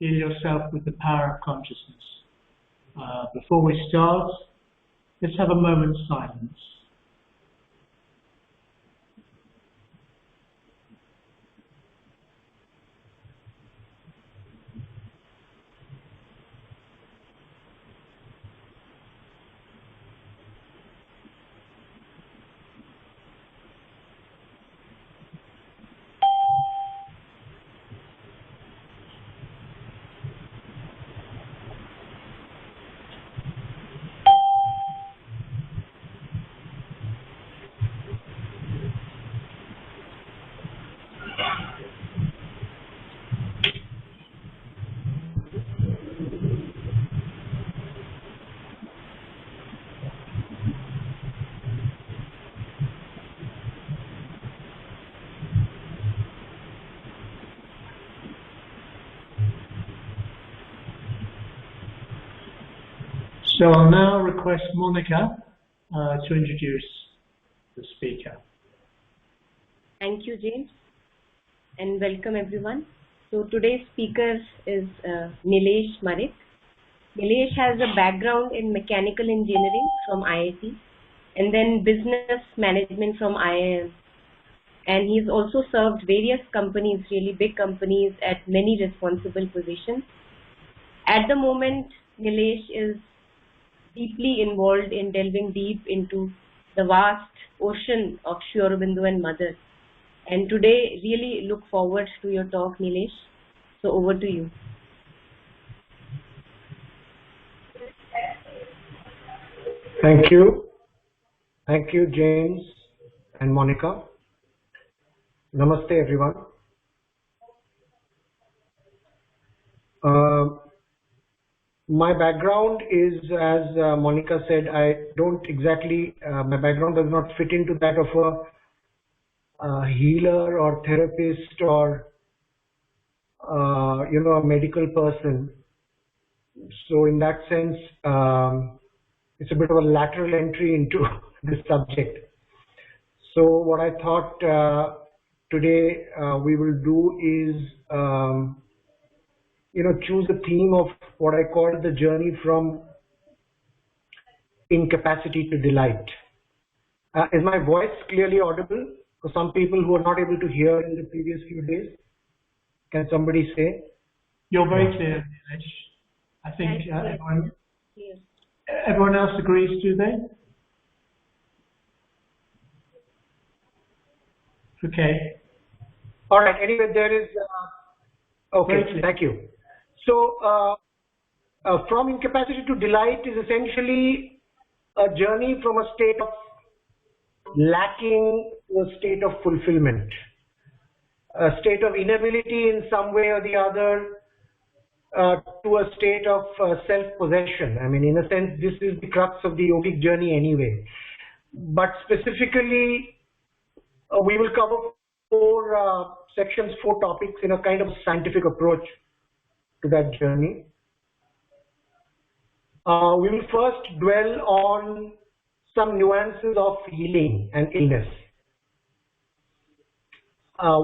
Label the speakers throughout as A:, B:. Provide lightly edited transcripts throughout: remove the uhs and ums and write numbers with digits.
A: Heal yourself with the power of consciousness. Before we start, let's have a moment's silence. So I'll now request Monica to introduce the speaker.
B: Thank you, James, and welcome everyone. So today's speaker is Neelesh Marik. Neelesh has a background in mechanical engineering from IIT and then business management from IIM. And he's also served various companies, really big companies, at many responsible positions. At the moment, Neelesh is deeply involved in delving deep into the vast ocean of Sri Aurobindo and Mother. And today, really look forward to your talk, Neelesh. So over to you.
C: Thank you. Thank you, James and Monica. Namaste, everyone. My background is, as Monica said, I don't exactly, my background does not fit into that of a healer or therapist or, a medical person. So in that sense, it's a bit of a lateral entry into this subject. So what I thought today we will do is, choose a theme of what I call the journey from incapacity to delight. Is my voice clearly audible for some people who are not able to hear in the previous few days? Can somebody say?
A: You're very clear, Neelesh. I think everyone else agrees, do they? Okay.
C: All right. Anyway, there is. Okay. Thank you. So, from incapacity to delight is essentially a journey from a state of lacking to a state of fulfillment, a state of inability in some way or the other to a state of self-possession. I mean, in a sense, this is the crux of the yogic journey anyway. But specifically, we will cover four sections, four topics in a kind of scientific approach to that journey. We will first dwell on some nuances of healing and illness,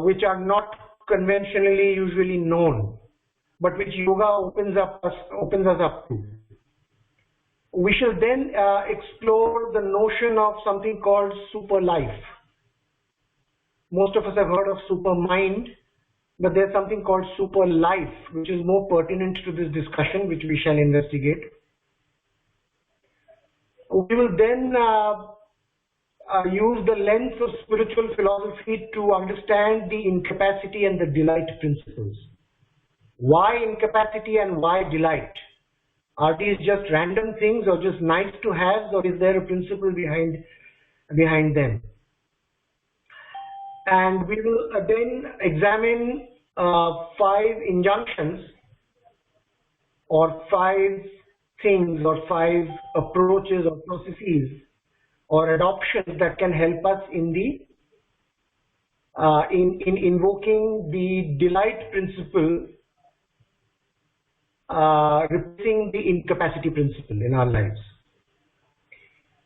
C: which are not conventionally usually known, but which yoga opens us up to. We shall then explore the notion of something called super life. Most of us have heard of super mind, but there's something called super life, which is more pertinent to this discussion, which we shall investigate. We will then use the lens of spiritual philosophy to understand the incapacity and the delight principles. Why incapacity and why delight? Are these just random things or just nice to have, or is there a principle behind them? And we will then examine 5 injunctions or 5 things or 5 approaches or processes or adoptions that can help us in the in invoking the delight principle, replacing the incapacity principle in our lives.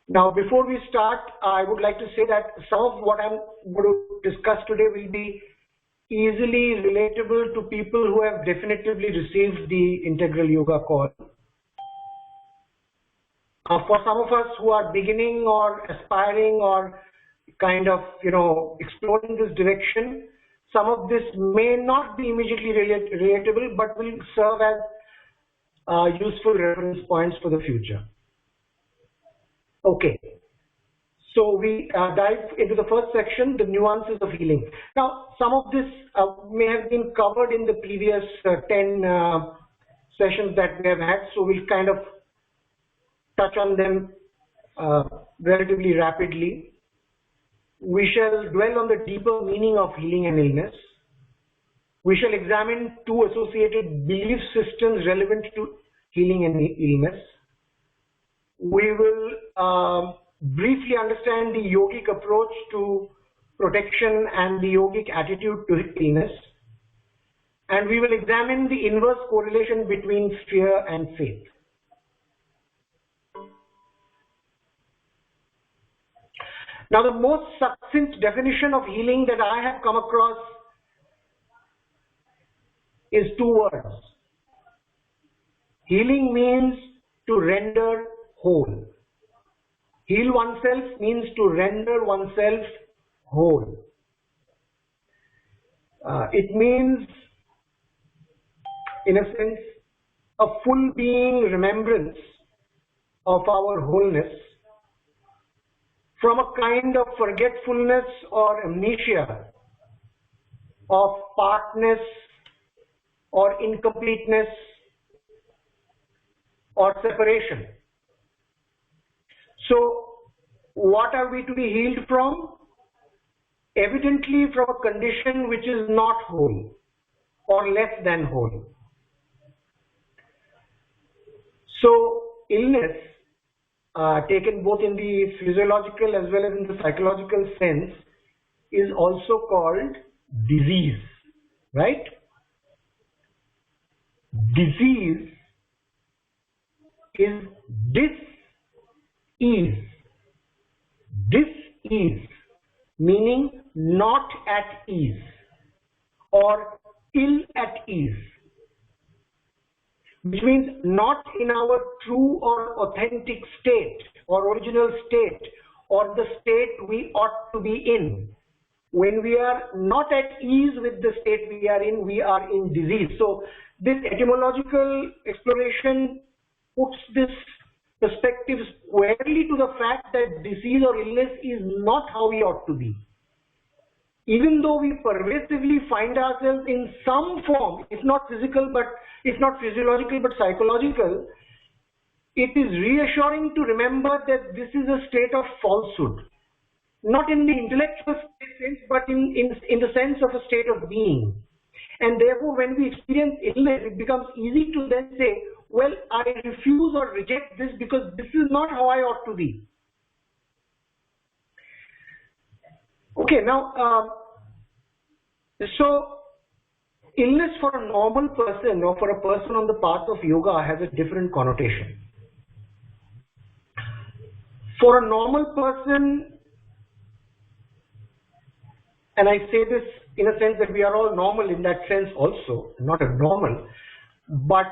C: Now, before we start, I would like to say that some of what I'm going to discuss today will be easily relatable to people who have definitively received the integral yoga call. For some of us who are beginning or aspiring or kind of, exploring this direction, some of this may not be immediately relatable, but will serve as useful reference points for the future. Okay. So we dive into the first section, the nuances of healing. Now, some of this may have been covered in the previous 10 sessions that we have had, so we'll kind of touch on them relatively rapidly. We shall dwell on the deeper meaning of healing and illness. We shall examine two associated belief systems relevant to healing and illness. We will briefly understand the yogic approach to protection and the yogic attitude to illness. And we will examine the inverse correlation between fear and faith. Now, the most succinct definition of healing that I have come across is two words. Healing means to render whole. Heal oneself means to render oneself whole. It means, in a sense, a full being remembrance of our wholeness from a kind of forgetfulness or amnesia of partness or incompleteness or separation. So, what are we to be healed from? Evidently from a condition which is not whole or less than whole. So, illness, taken both in the physiological as well as in the psychological sense, is also called disease, right? Disease is dis-ease. Dis-ease meaning not at ease or ill at ease, which means not in our true or authentic state or original state or the state we ought to be in. When we are not at ease with the state we are in disease. So this etymological exploration puts this perspective squarely to the fact that disease or illness is not how we ought to be. Even though we pervasively find ourselves in some form, if not physical, but if not physiological, but psychological, it is reassuring to remember that this is a state of falsehood. Not in the intellectual sense, but in the sense of a state of being. And therefore, when we experience illness, it becomes easy to then say, well, I refuse or reject this because this is not how I ought to be. Okay, now, so illness for a normal person or for a person on the path of yoga has a different connotation. For a normal person, and I say this in a sense that we are all normal in that sense also, not abnormal, but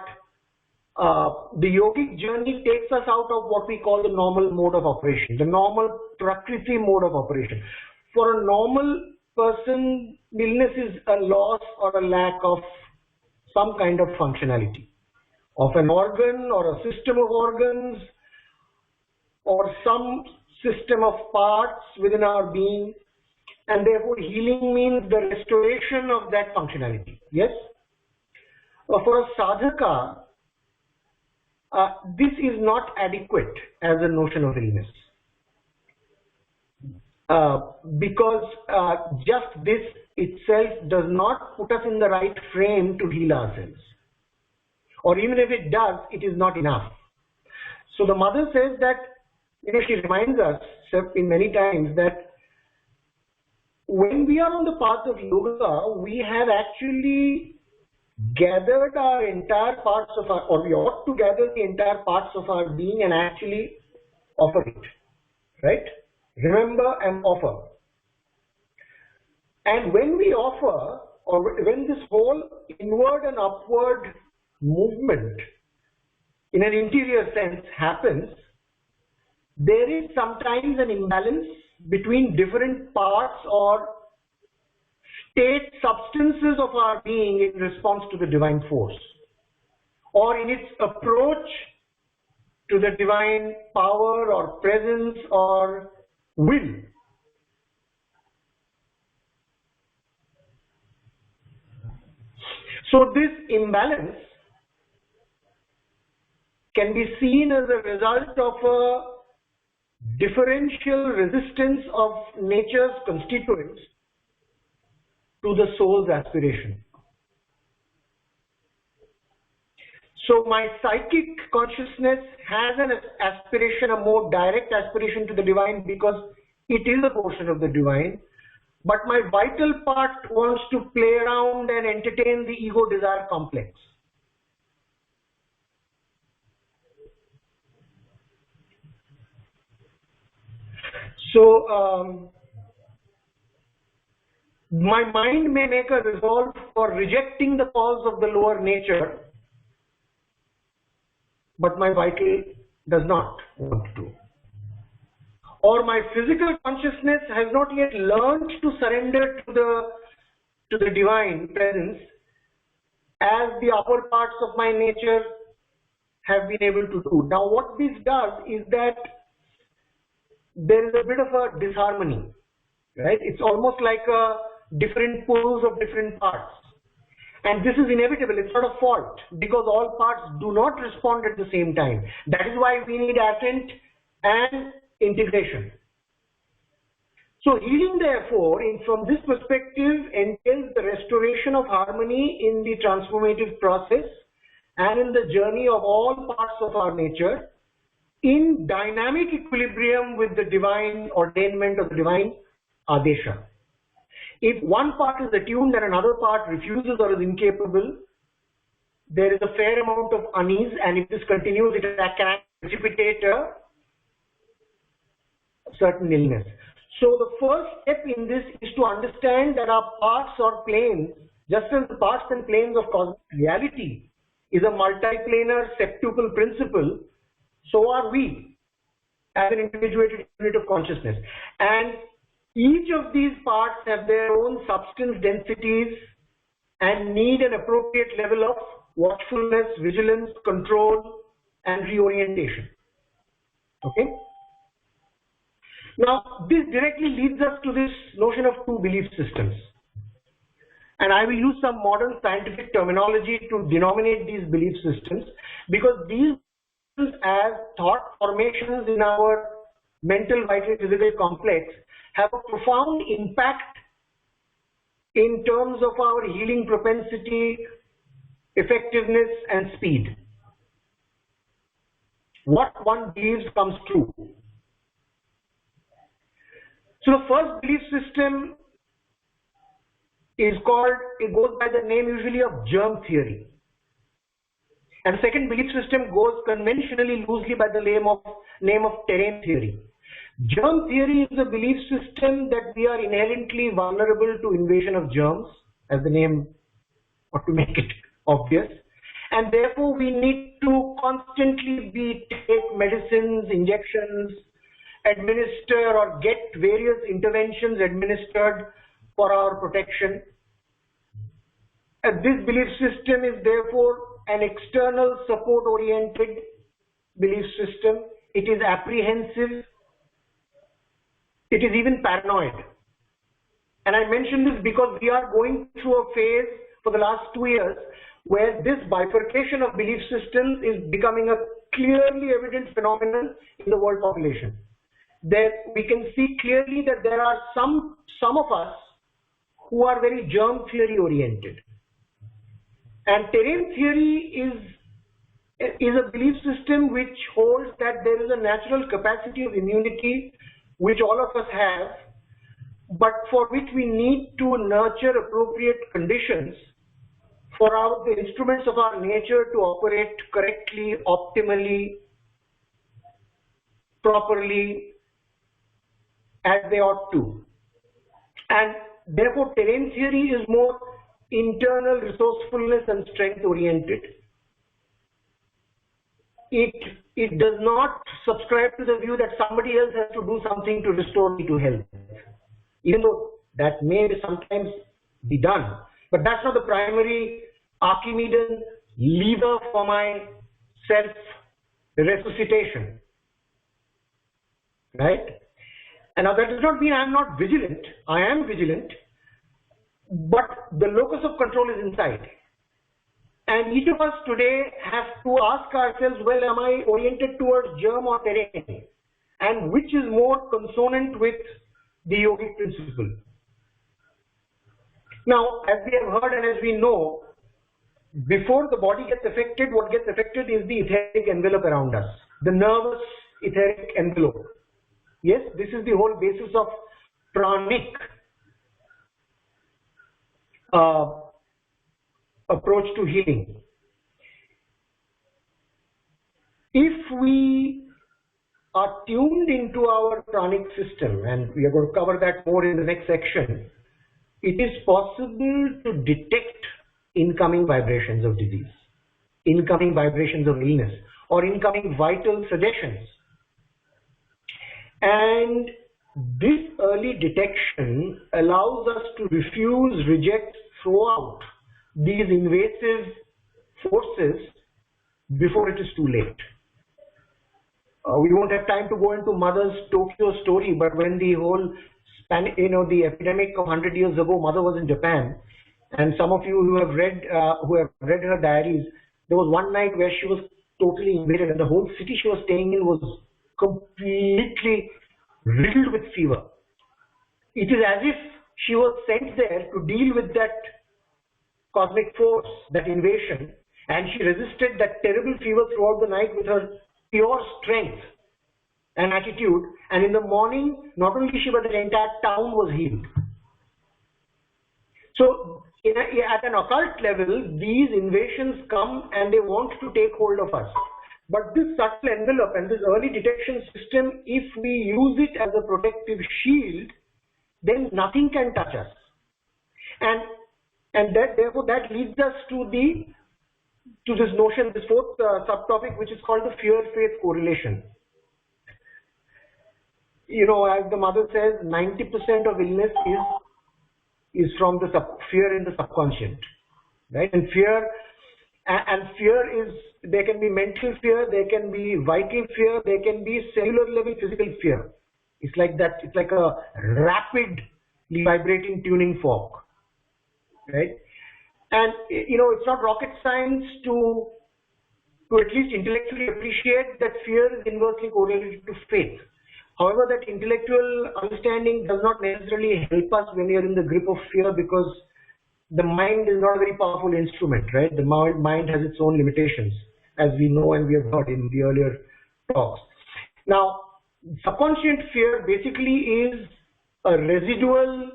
C: the yogic journey takes us out of what we call the normal mode of operation, the normal prakriti mode of operation. For a normal person, illness is a loss or a lack of some kind of functionality, of an organ or a system of organs or some system of parts within our being, and therefore healing means the restoration of that functionality. Yes? For a sadhaka, this is not adequate as a notion of illness. Because just this itself does not put us in the right frame to heal ourselves. Or even if it does, it is not enough. So the mother says that, she reminds us in many times that when we are on the path of yoga, we have actually gathered our entire parts of our, or we ought to gather the entire parts of our being and actually offer it, right? Remember and offer. And when we offer, or when this whole inward and upward movement in an interior sense happens, there is sometimes an imbalance between different parts or state substances of our being in response to the divine force, or in its approach to the divine power or presence or will. So this imbalance can be seen as a result of a differential resistance of nature's constituents to the soul's aspiration. So my psychic consciousness has an aspiration, a more direct aspiration to the divine because it is a portion of the divine, but my vital part wants to play around and entertain the ego desire complex. So my mind may make a resolve for rejecting the calls of the lower nature, but my vital does not want to. Or my physical consciousness has not yet learned to surrender to the divine presence as the upper parts of my nature have been able to do. Now what this does is that there is a bit of a disharmony, right? It's almost like different poles of different parts. And this is inevitable, it's not a fault, because all parts do not respond at the same time. That is why we need assent and integration. So healing, therefore, from this perspective, entails the restoration of harmony in the transformative process and in the journey of all parts of our nature in dynamic equilibrium with the divine ordainment of the divine Adesha. If one part is attuned and another part refuses or is incapable, there is a fair amount of unease, and if this continues, it can precipitate a certain illness. So the first step in this is to understand that our parts or planes, just as the parts and planes of cosmic reality is a multiplanar septuple principle, so are we as an individuated unit of consciousness. And each of these parts have their own substance densities and need an appropriate level of watchfulness, vigilance, control, and reorientation. Okay? Now, this directly leads us to this notion of two belief systems. And I will use some modern scientific terminology to denominate these belief systems, because these as thought formations in our mental, vital, physical complex have a profound impact in terms of our healing propensity, effectiveness, and speed. What one believes comes true. So the first belief system is called, it goes by the name usually of germ theory. And the second belief system goes conventionally loosely by the name of terrain theory. Germ theory is a belief system that we are inherently vulnerable to invasion of germs, as the name ought to make it obvious. And therefore we need to constantly take medicines, injections, administer or get various interventions administered for our protection. This belief system is therefore an external support oriented belief system. It is apprehensive. It is even paranoid. And I mention this because we are going through a phase for the last 2 years where this bifurcation of belief systems is becoming a clearly evident phenomenon in the world population. There we can see clearly that there are some of us who are very germ theory oriented. And terrain theory is a belief system which holds that there is a natural capacity of immunity which all of us have, but for which we need to nurture appropriate conditions for the instruments of our nature to operate correctly, optimally, properly, as they ought to. And therefore terrain theory is more internal resourcefulness and strength oriented. It does not subscribe to the view that somebody else has to do something to restore me to health, even though that may sometimes be done. But that's not the primary Archimedean lever for my self-resuscitation, right? And now that does not mean I am not vigilant. I am vigilant, but the locus of control is inside. And each of us today have to ask ourselves, well, am I oriented towards germ or terrain? And which is more consonant with the yogic principle? Now, as we have heard and as we know, before the body gets affected, what gets affected is the etheric envelope around us, the nervous etheric envelope. Yes, this is the whole basis of pranic approach to healing. If we are tuned into our pranic system, and we are going to cover that more in the next section, it is possible to detect incoming vibrations of disease, incoming vibrations of illness, or incoming vital suggestions. And this early detection allows us to refuse, reject, throw out these invasive forces before it is too late. We won't have time to go into Mother's Tokyo story, but when the whole the epidemic of 100 years ago, Mother was in Japan, and some of you who have read her diaries, there was one night where she was totally invaded, and the whole city she was staying in was completely riddled with fever. It is as if she was sent there to deal with that cosmic force, that invasion, and she resisted that terrible fever throughout the night with her pure strength and attitude, and in the morning, not only she, but the entire town was healed. So, at an occult level, these invasions come and they want to take hold of us. But this subtle envelope and this early detection system, if we use it as a protective shield, then nothing can touch us. And therefore that leads us to this notion, this fourth subtopic, which is called the fear-faith correlation. You know, as the Mother says, 90% of illness is from the fear in the subconscious, right? And fear is, there can be mental fear, there can be vital fear, there can be cellular level physical fear. It's like that. It's like a rapidly vibrating tuning fork, right? And you know, it's not rocket science to at least intellectually appreciate that fear is inversely correlated to faith. However, that intellectual understanding does not necessarily help us when we are in the grip of fear, because the mind is not a very powerful instrument, right? The mind has its own limitations, as we know and we have heard in the earlier talks. Now, subconscious fear basically is a residual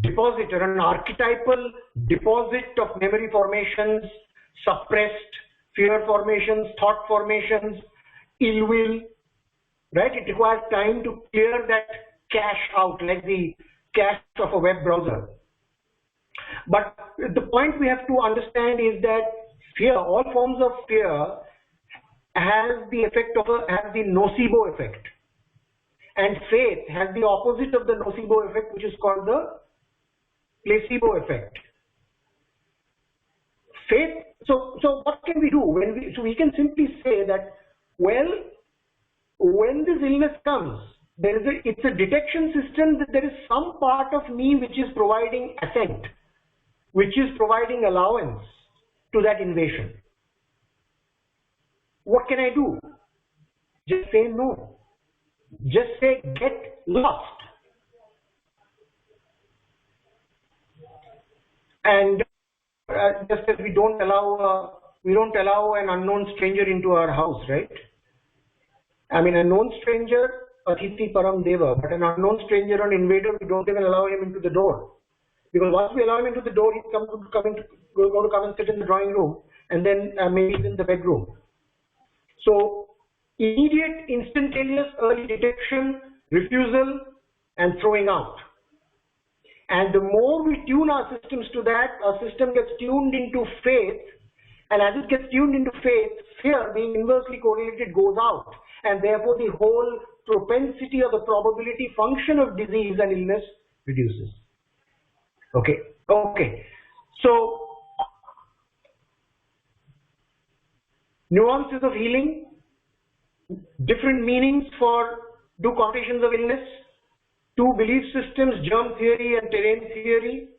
C: deposit or an archetypal deposit of memory formations, suppressed fear formations, thought formations, ill will. Right? It requires time to clear that cache out, like the cache of a web browser. But the point we have to understand is that fear, all forms of fear, has the effect of has the nocebo effect, and faith has the opposite of the nocebo effect, which is called the placebo effect. Faith. So what can we do when we can simply say that, well, when this illness comes, it's a detection system that there is some part of me which is providing assent, which is providing allowance to that invasion. What can I do? Just say no. Just say get lost. And just as we don't allow an unknown stranger into our house, right? I mean, a known stranger, Atithi Param Deva, but an unknown stranger, an invader, we don't even allow him into the door. Because once we allow him into the door, he's going to come and sit in the drawing room, and then maybe in the bedroom. So, immediate, instantaneous early detection, refusal, and throwing out. And the more we tune our systems to that, our system gets tuned into faith. And as it gets tuned into faith, fear, being inversely correlated, goes out. And therefore the whole propensity or the probability function of disease and illness reduces. Okay. So, nuances of healing, different meanings for two conditions of illness, two belief systems, germ theory and terrain theory,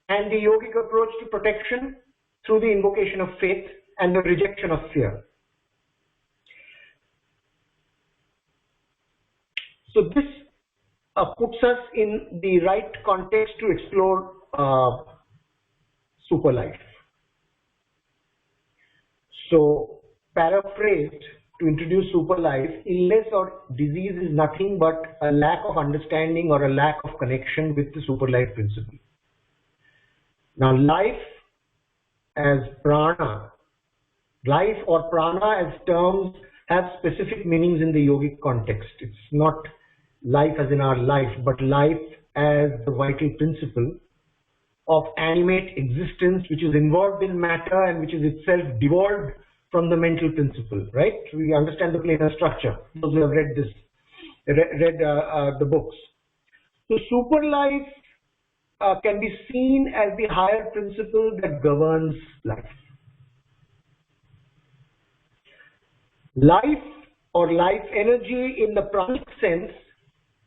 C: and the yogic approach to protection through the invocation of faith and the rejection of fear. So this puts us in the right context to explore super life. So, paraphrased, to introduce super life, illness or disease is nothing but a lack of understanding or a lack of connection with the super life principle. Now, life as prana, life or prana as terms have specific meanings in the yogic context. It's not life as in our life, but life as the vital principle of animate existence which is involved in matter and which is itself devolved from the mental principle, right? We understand the planar structure, those who have read this, the books. So super life can be seen as the higher principle that governs life. Life or life energy in the pranic sense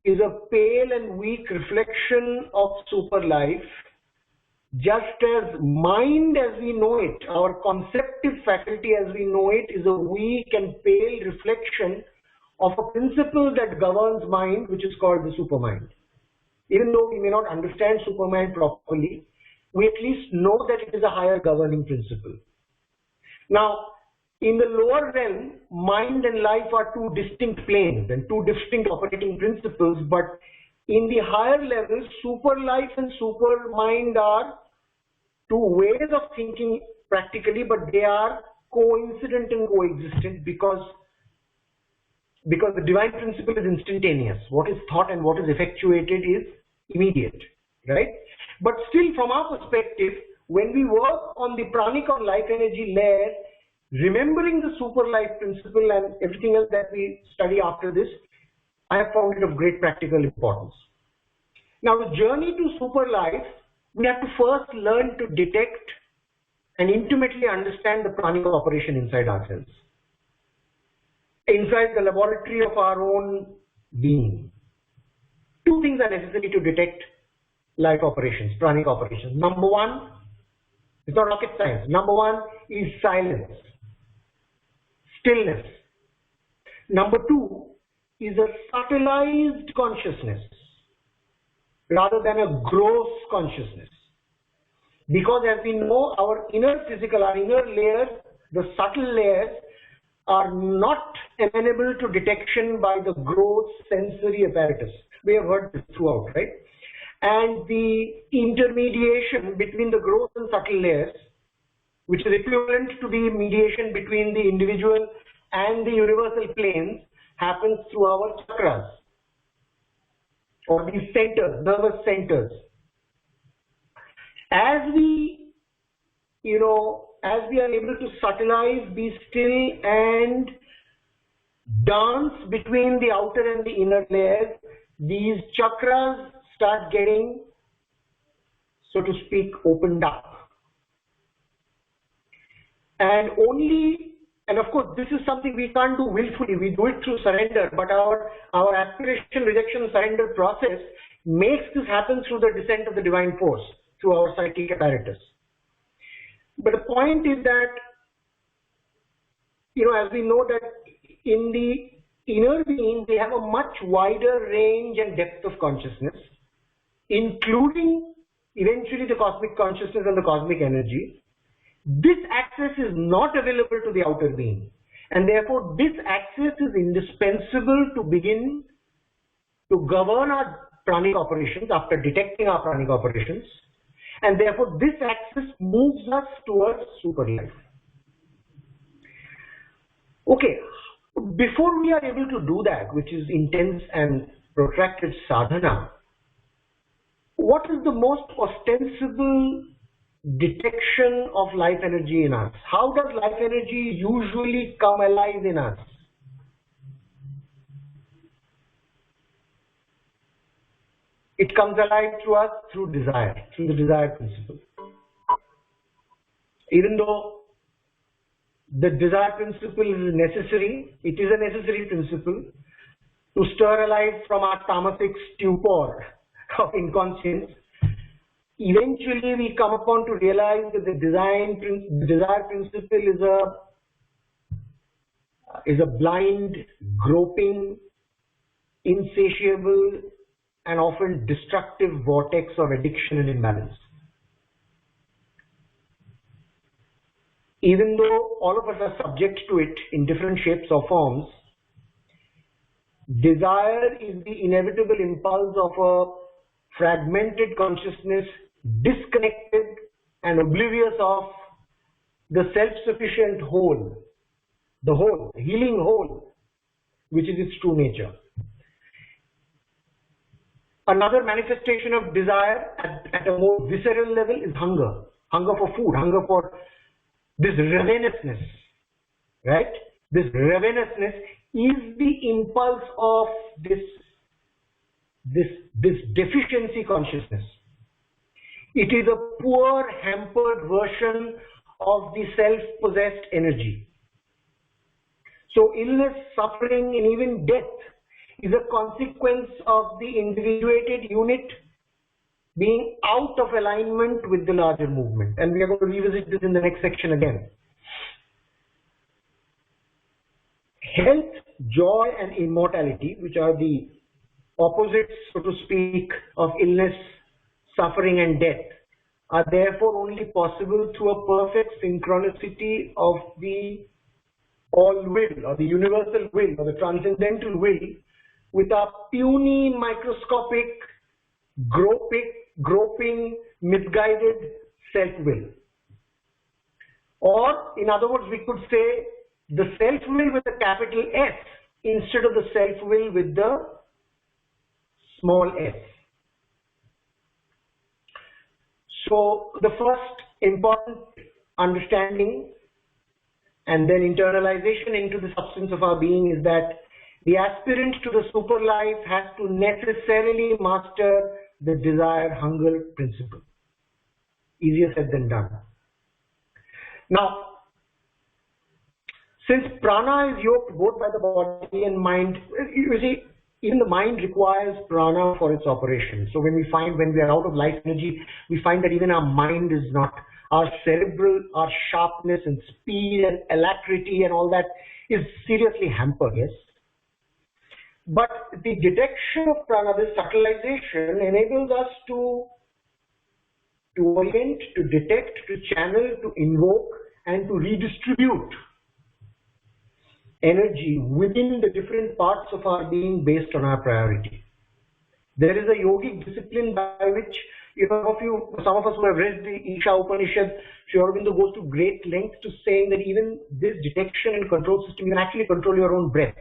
C: is a pale and weak reflection of super life, just as mind as we know it, our conceptive faculty as we know it, is a weak and pale reflection of a principle that governs mind, which is called the supermind. Even though we may not understand supermind properly, we at least know that it is a higher governing principle. Now, in the lower realm, mind and life are two distinct planes and two distinct operating principles, but in the higher levels, super life and super mind are two ways of thinking practically, but they are coincident and coexistent because the divine principle is instantaneous. What is thought and what is effectuated is immediate, right? But still, from our perspective, when we work on the pranic or life energy layer, remembering the super life principle and everything else that we study after this, I have found it of great practical importance. Now, the journey to super life, we have to first learn to detect and intimately understand the pranic operation inside ourselves, inside the laboratory of our own being. Two things are necessary to detect life operations, pranic operations. Number one, it's not rocket science. Number one is silence, stillness. Number two is a subtilized consciousness rather than a gross consciousness. Because as we know, our inner physical, our inner layers, the subtle layers, are not amenable to detection by the gross sensory apparatus. We have heard this throughout, right? And the intermediation between the gross and subtle layers, which is equivalent to the mediation between the individual and the universal planes, happens through our chakras, or these centers, nervous centers. As we are able to subtilize, be still, and dance between the outer and the inner layers, these chakras start getting, so to speak, opened up. And of course, this is something we can't do willfully, we do it through surrender, but our aspiration, rejection, surrender process makes this happen through the descent of the divine force, through our psychic apparatus. But the point is that, as we know that in the inner being, they have a much wider range and depth of consciousness, including eventually the cosmic consciousness and the cosmic energy. This access is not available to the outer being, and therefore this access is indispensable to begin to govern our pranic operations after detecting our pranic operations, and therefore this access moves us towards super life. Okay, before we are able to do that, which is intense and protracted sadhana, what is the most ostensible detection of life energy in us? How does life energy usually come alive in us? It comes alive to us through desire, through the desire principle. Even though the desire principle is necessary, it is a necessary principle to stir alive from our tamasic stupor of inconscience. Eventually we come upon to realize that the desire principle is a blind, groping, insatiable, and often destructive vortex of addiction and imbalance. Even though all of us are subject to it in different shapes or forms, desire is the inevitable impulse of a fragmented consciousness, disconnected and oblivious of the self-sufficient whole, the whole, healing whole, which is its true nature. Another manifestation of desire at a more visceral level is hunger. Hunger for food, hunger for this ravenousness, right? This ravenousness is the impulse of this deficiency consciousness. It is a poor, hampered version of the self-possessed energy. So illness, suffering, and even death is a consequence of the individuated unit being out of alignment with the larger movement. And we are going to revisit this in the next section again. Health, joy, and immortality, which are the opposites, so to speak, of illness, suffering, and death, are therefore only possible through a perfect synchronicity of the all will, or the universal will, or the transcendental will, with our puny, microscopic, groping, misguided self-will. Or, in other words, we could say the self-will with a capital S instead of the self-will with the small s. So, the first important understanding and then internalization into the substance of our being is that the aspirant to the super life has to necessarily master the desire hunger principle. Easier said than done. Now, since prana is yoked both by the body and mind, you see, even the mind requires prana for its operation. So when we are out of life energy, we find that even our mind is not, our cerebral, our sharpness and speed and alacrity and all that is seriously hampered, yes. But the detection of prana, this subtilization, enables us to orient, to detect, to channel, to invoke, and to redistribute energy within the different parts of our being based on our priority. There is a yogic discipline by which, some of us who have read the Isha Upanishad, Sri Aurobindo goes to great lengths to saying that even this detection and control system, you can actually control your own breath.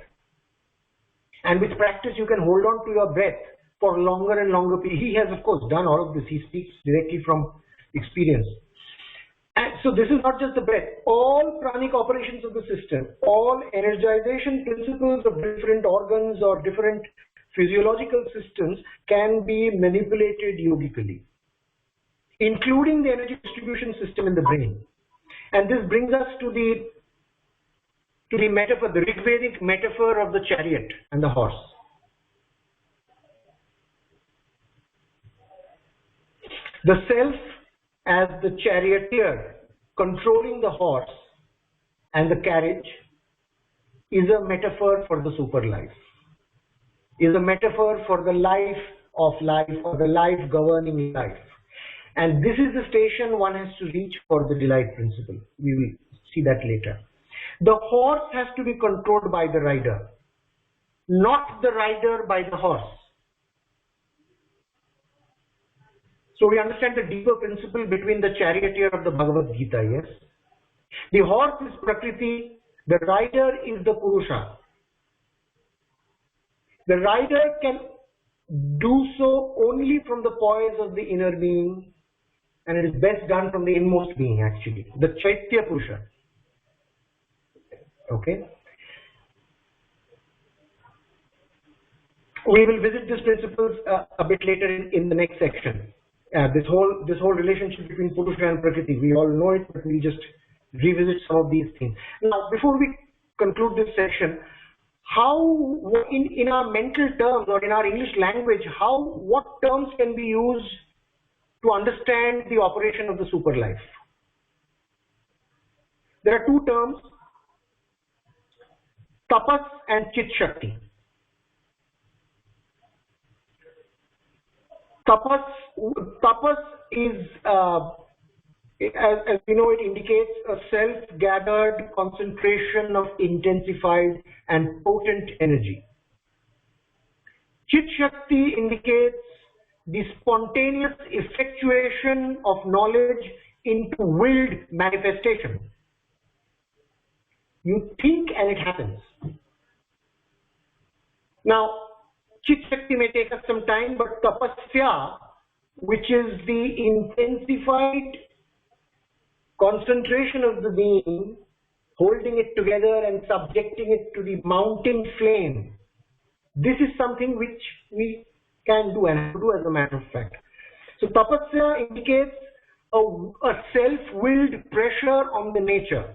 C: And with practice, you can hold on to your breath for longer and longer periods. He has, of course, done all of this. He speaks directly from experience. And so this is not just the breath. All pranic operations of the system, all energization principles of different organs or different physiological systems can be manipulated yogically, including the energy distribution system in the brain. And this brings us to the metaphor, the Rigvedic metaphor of the chariot and the horse. The self as the charioteer controlling the horse and the carriage is a metaphor for the super life, is a metaphor for the life of life or the life governing life. And this is the station one has to reach for the delight principle. We will see that later. The horse has to be controlled by the rider, not the rider by the horse. So we understand the deeper principle between the charioteer of the Bhagavad Gita, yes? The horse is Prakriti, the rider is the Purusha. The rider can do so only from the poise of the inner being, and it is best done from the inmost being, actually, the Chaitya Purusha. Okay? We will visit these principles a bit later in the next section. This whole relationship between Purusha and Prakriti, we all know it, but we'll just revisit some of these things. Now, before we conclude this section, how, in our mental terms or in our English language, what terms can be used to understand the operation of the super life? There are two terms, tapas and chit shakti. Tapas is, as we know, it indicates a self-gathered concentration of intensified and potent energy. Chit Shakti indicates the spontaneous effectuation of knowledge into willed manifestation. You think and it happens. Now, Chit Shakti may take us some time, but Tapasya, which is the intensified concentration of the being, holding it together and subjecting it to the mounting flame, this is something which we can do and have to do as a matter of fact. So Tapasya indicates a self-willed pressure on the nature.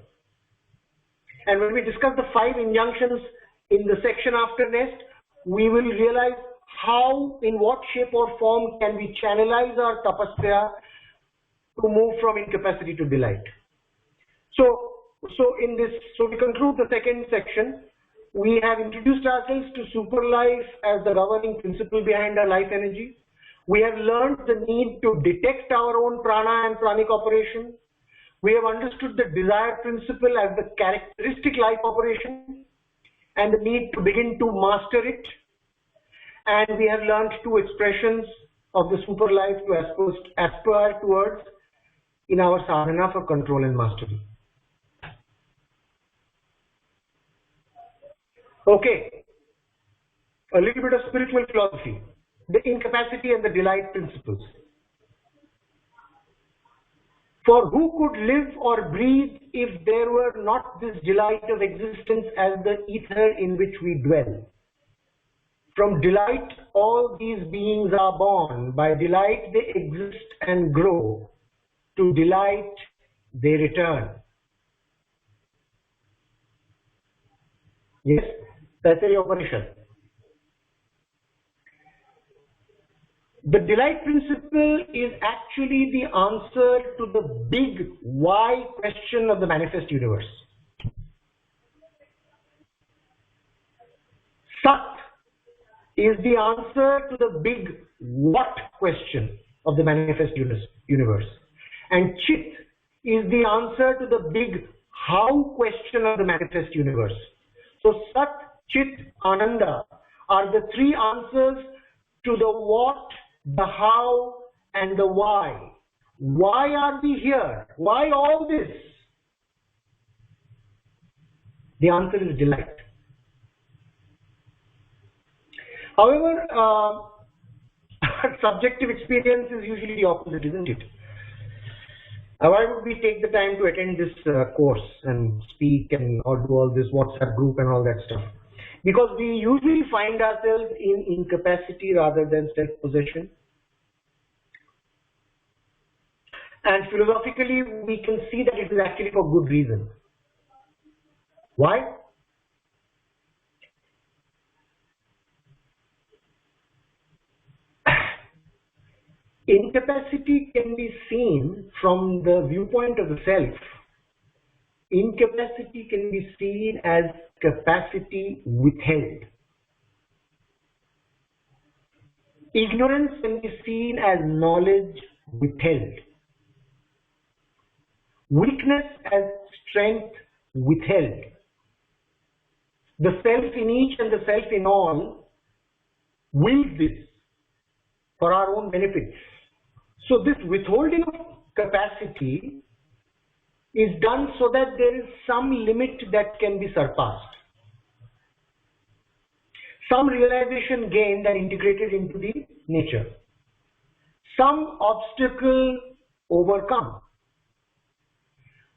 C: And when we discuss the 5 injunctions in the section after next, we will realize how, in what shape or form can we channelize our tapasya to move from incapacity to delight. So we conclude the second section. We have introduced ourselves to super life as the governing principle behind our life energy. We have learned the need to detect our own prana and pranic operation. We have understood the desire principle as the characteristic life operation and the need to begin to master it. And we have learned 2 expressions of the super life to aspire towards in our sadhana for control and mastery. Okay, a little bit of spiritual philosophy, the incapacity and the delight principles. For who could live or breathe if there were not this delight of existence as the ether in which we dwell? From delight all these beings are born, by delight they exist and grow, to delight they return. Yes, Taittiriya Upanishad. The delight principle is actually the answer to the big why question of the manifest universe. Sat is the answer to the big what question of the manifest universe. And Chit is the answer to the big how question of the manifest universe. So Sat, Chit, Ananda are the 3 answers to the what, the how, and the why. Why are we here? Why all this? The answer is delight. However, subjective experience is usually the opposite, isn't it? Why would we take the time to attend this course and speak and or do all this WhatsApp group and all that stuff? Because we usually find ourselves in incapacity rather than self-possession. And philosophically, we can see that it is actually for good reason. Why? Incapacity can be seen from the viewpoint of the self. Incapacity can be seen as capacity withheld. Ignorance can be seen as knowledge withheld. Weakness as strength withheld. The self in each and the self in all wills this for our own benefit. So this withholding of capacity is done so that there is some limit that can be surpassed. some realization gained and integrated into the nature, some obstacle overcome.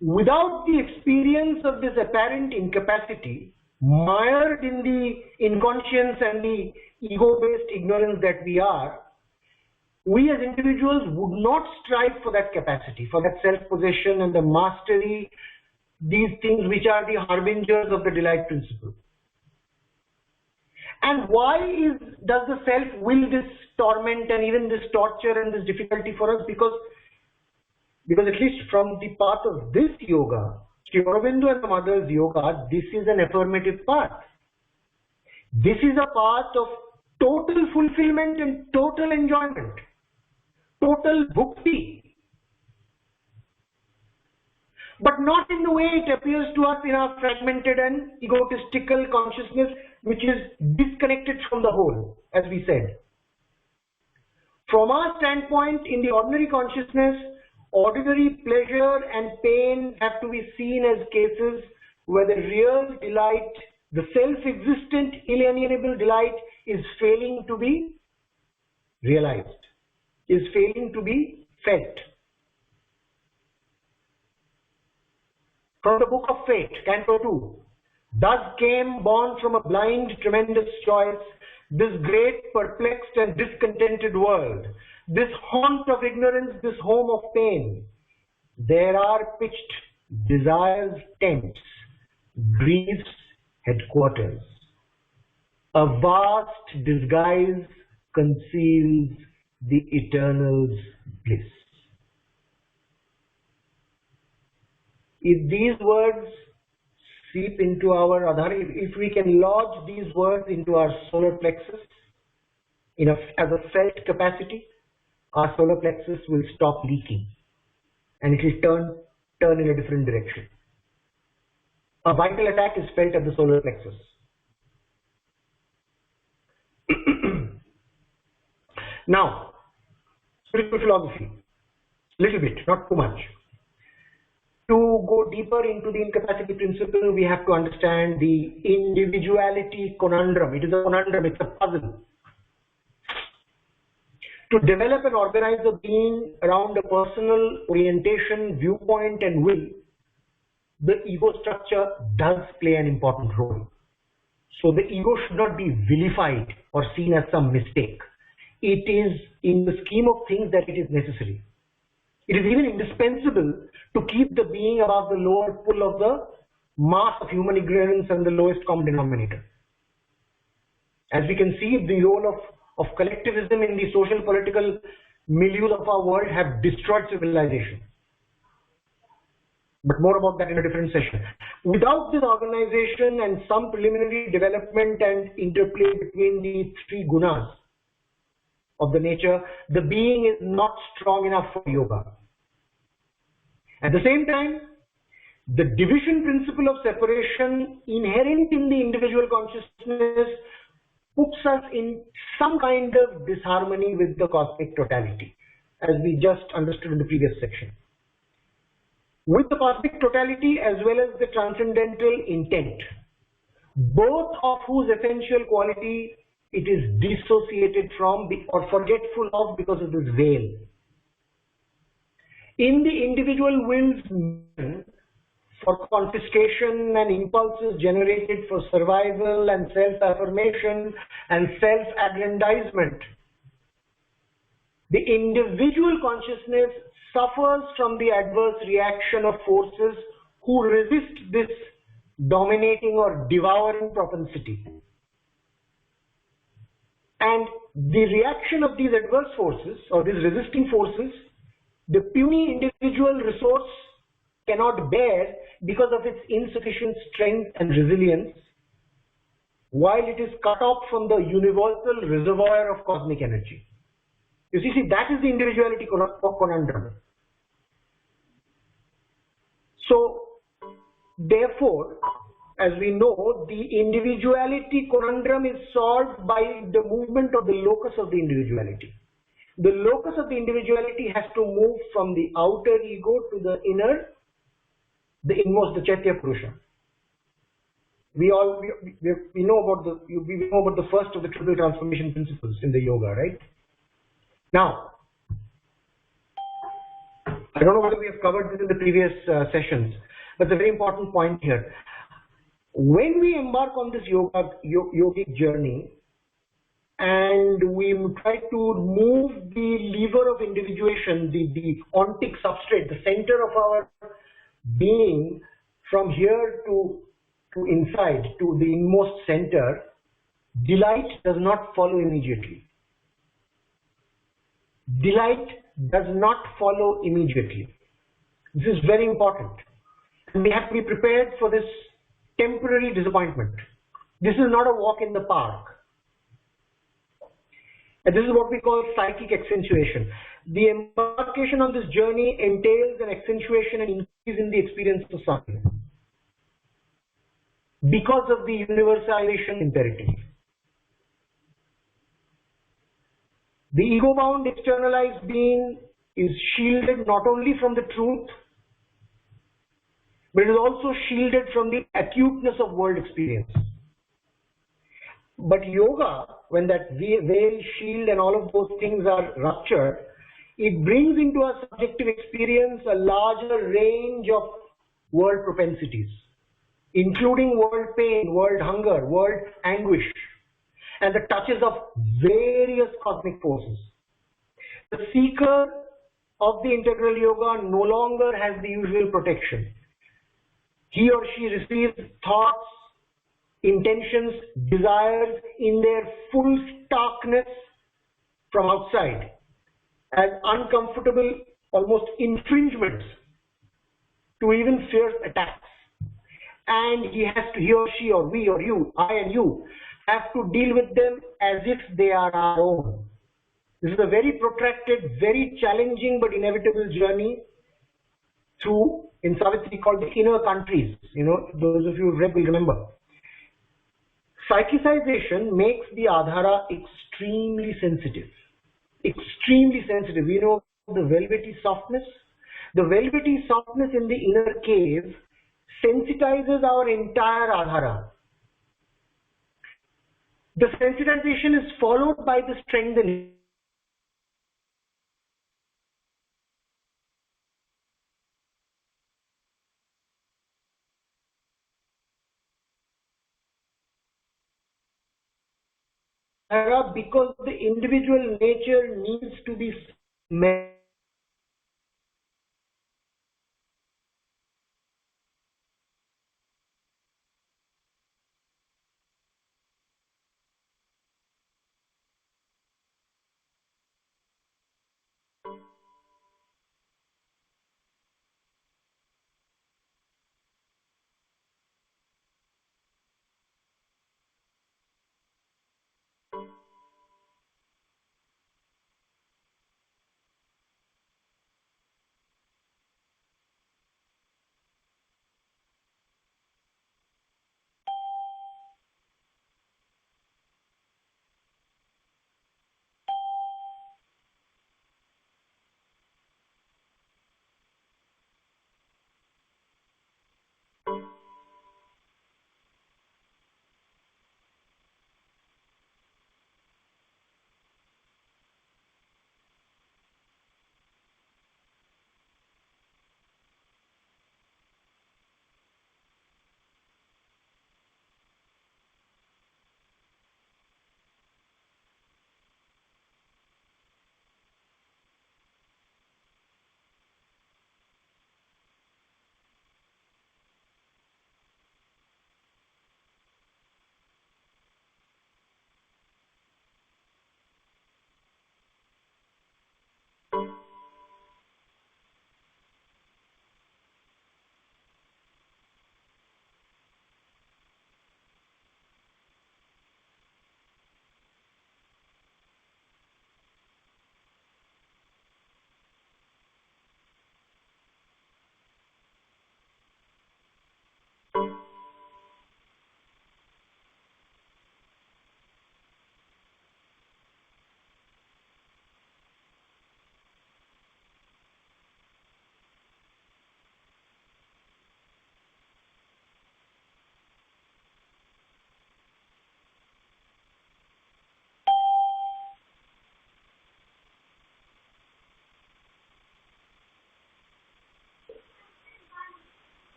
C: Without the experience of this apparent incapacity, mired in the inconscience and the ego-based ignorance that we are, we as individuals would not strive for that capacity, for that self-possession and the mastery, these things which are the harbingers of the delight principle. And why does the self will this torment and even this torture and this difficulty for us? Because at least from the path of this yoga, Sri Aurobindo and the Mother's yoga, this is an affirmative path. This is a path of total fulfillment and total enjoyment, total bhukti. But not in the way it appears to us in our fragmented and egotistical consciousness, which is disconnected from the whole, as we said. From our standpoint, in the ordinary consciousness, ordinary pleasure and pain have to be seen as cases where the real delight, the self-existent, inalienable delight is failing to be realized, is failing to be felt. From the Book of Fate, Canto 2, thus came born from a blind, tremendous choice, this great, perplexed and discontented world, this haunt of ignorance, this home of pain. There are pitched desires' tents, grief's headquarters. A vast disguise conceals the eternal's bliss. If these words seep into our Adhar, if we can lodge these words into our solar plexus as a felt capacity, our solar plexus will stop leaking and it will turn in a different direction. A vital attack is felt at the solar plexus. Now, spiritual philosophy, little bit, not too much. To go deeper into the incapacity principle, we have to understand the individuality conundrum. It is a conundrum, it's a puzzle. To develop and organize a being around a personal orientation, viewpoint and will, the ego structure does play an important role. So the ego should not be vilified or seen as some mistake. It is in the scheme of things that it is necessary. It is even indispensable to keep the being above the lower pull of the mass of human ignorance and the lowest common denominator. As we can see, the role of collectivism in the social political milieu of our world have destroyed civilization. But more about that in a different session. Without this organization and some preliminary development and interplay between the three gunas of the nature, the being is not strong enough for yoga. At the same time, the division principle of separation inherent in the individual consciousness puts us in some kind of disharmony with the cosmic totality, as we just understood in the previous section. With the cosmic totality as well as the transcendental intent, both of whose essential quality it is dissociated from or forgetful of because of this veil. In the individual will's for confiscation and impulses generated for survival and self-affirmation and self-aggrandizement, the individual consciousness suffers from the adverse reaction of forces who resist this dominating or devouring propensity. And the reaction of these adverse forces or these resisting forces, the puny individual resource cannot bear because of its insufficient strength and resilience, while it is cut off from the universal reservoir of cosmic energy. You see, that is the individuality conundrum. So, therefore, as we know, the individuality conundrum is solved by the movement of the locus of the individuality. The locus of the individuality has to move from the outer ego to the inner, the inmost, the Chaitya Purusha. We know about the first of the triple transformation principles in the yoga, right? Now, I don't know whether we have covered this in the previous sessions, but it's a very important point here. When we embark on this yogic journey, and we try to move the lever of individuation, the ontic substrate, the center of our being, from here to inside, to the inmost center, delight does not follow immediately. Delight does not follow immediately. This is very important. And we have to be prepared for this temporary disappointment. This is not a walk in the park. And this is what we call psychic accentuation. The embarkation on this journey entails an accentuation and increase in the experience of suffering because of the universalization imperative. The ego-bound externalized being is shielded not only from the truth, but it is also shielded from the acuteness of world experience. But yoga, when that veil, shield and all of those things are ruptured, it brings into our subjective experience a larger range of world propensities, including world pain, world hunger, world anguish, and the touches of various cosmic forces. The seeker of the integral yoga no longer has the usual protection. He or she receives thoughts, intentions, desires in their full starkness from outside as uncomfortable, almost infringements to even fierce attacks. And he or she or we or you, I and you, have to deal with them as if they are our own. This is a very protracted, very challenging but inevitable journey through, in Savitri, called the inner countries. You know, those of you who read will remember. Psychicization makes the adhara extremely sensitive. Extremely sensitive. You know the velvety softness? The velvety softness in the inner cave sensitizes our entire adhara. The sensitization is followed by the strengthening. Because the individual nature needs to be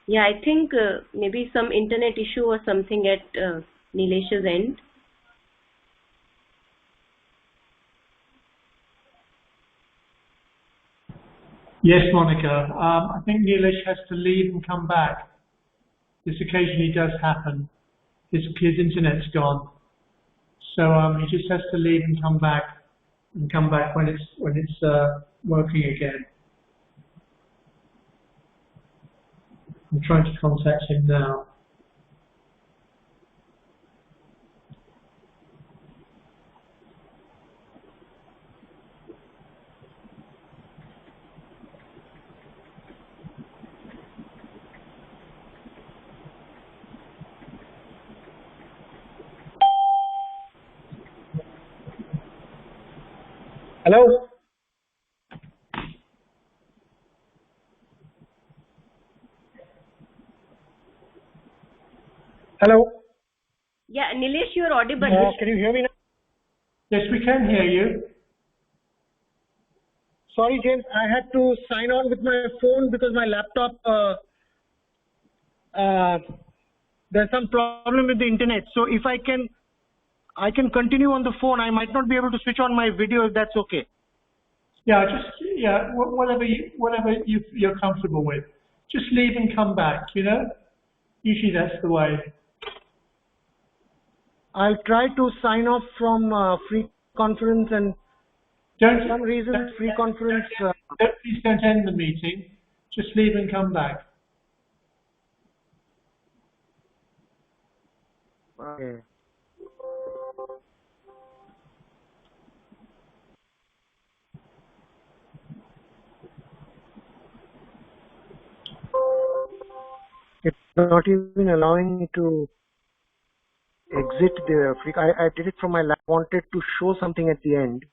B: Yeah, I think maybe some internet issue or something at Neelesh's end.
A: Yes, Monica. I think Neelesh has to leave and come back. This occasionally does happen. His internet's gone, so he just has to leave and come back when it's working again. I'm trying to contact him now.
C: Hello? Hello?
B: Yeah, Neelesh, you're audible.
C: Can you hear me now?
A: Yes, we can hear you.
C: Sorry, James, I had to sign on with my phone because my laptop, there's some problem with the internet. So if I can continue on the phone. I might not be able to switch on my video if that's okay.
A: Yeah, whatever you're comfortable with. Just leave and come back. Usually that's the way.
C: I'll try to sign off from free conference, and for some reason free conference.
A: Please don't end the meeting. Just leave and come back.
C: Okay. It's not even allowing me to exit the free. I did it from my lap. Wanted to show something at the end.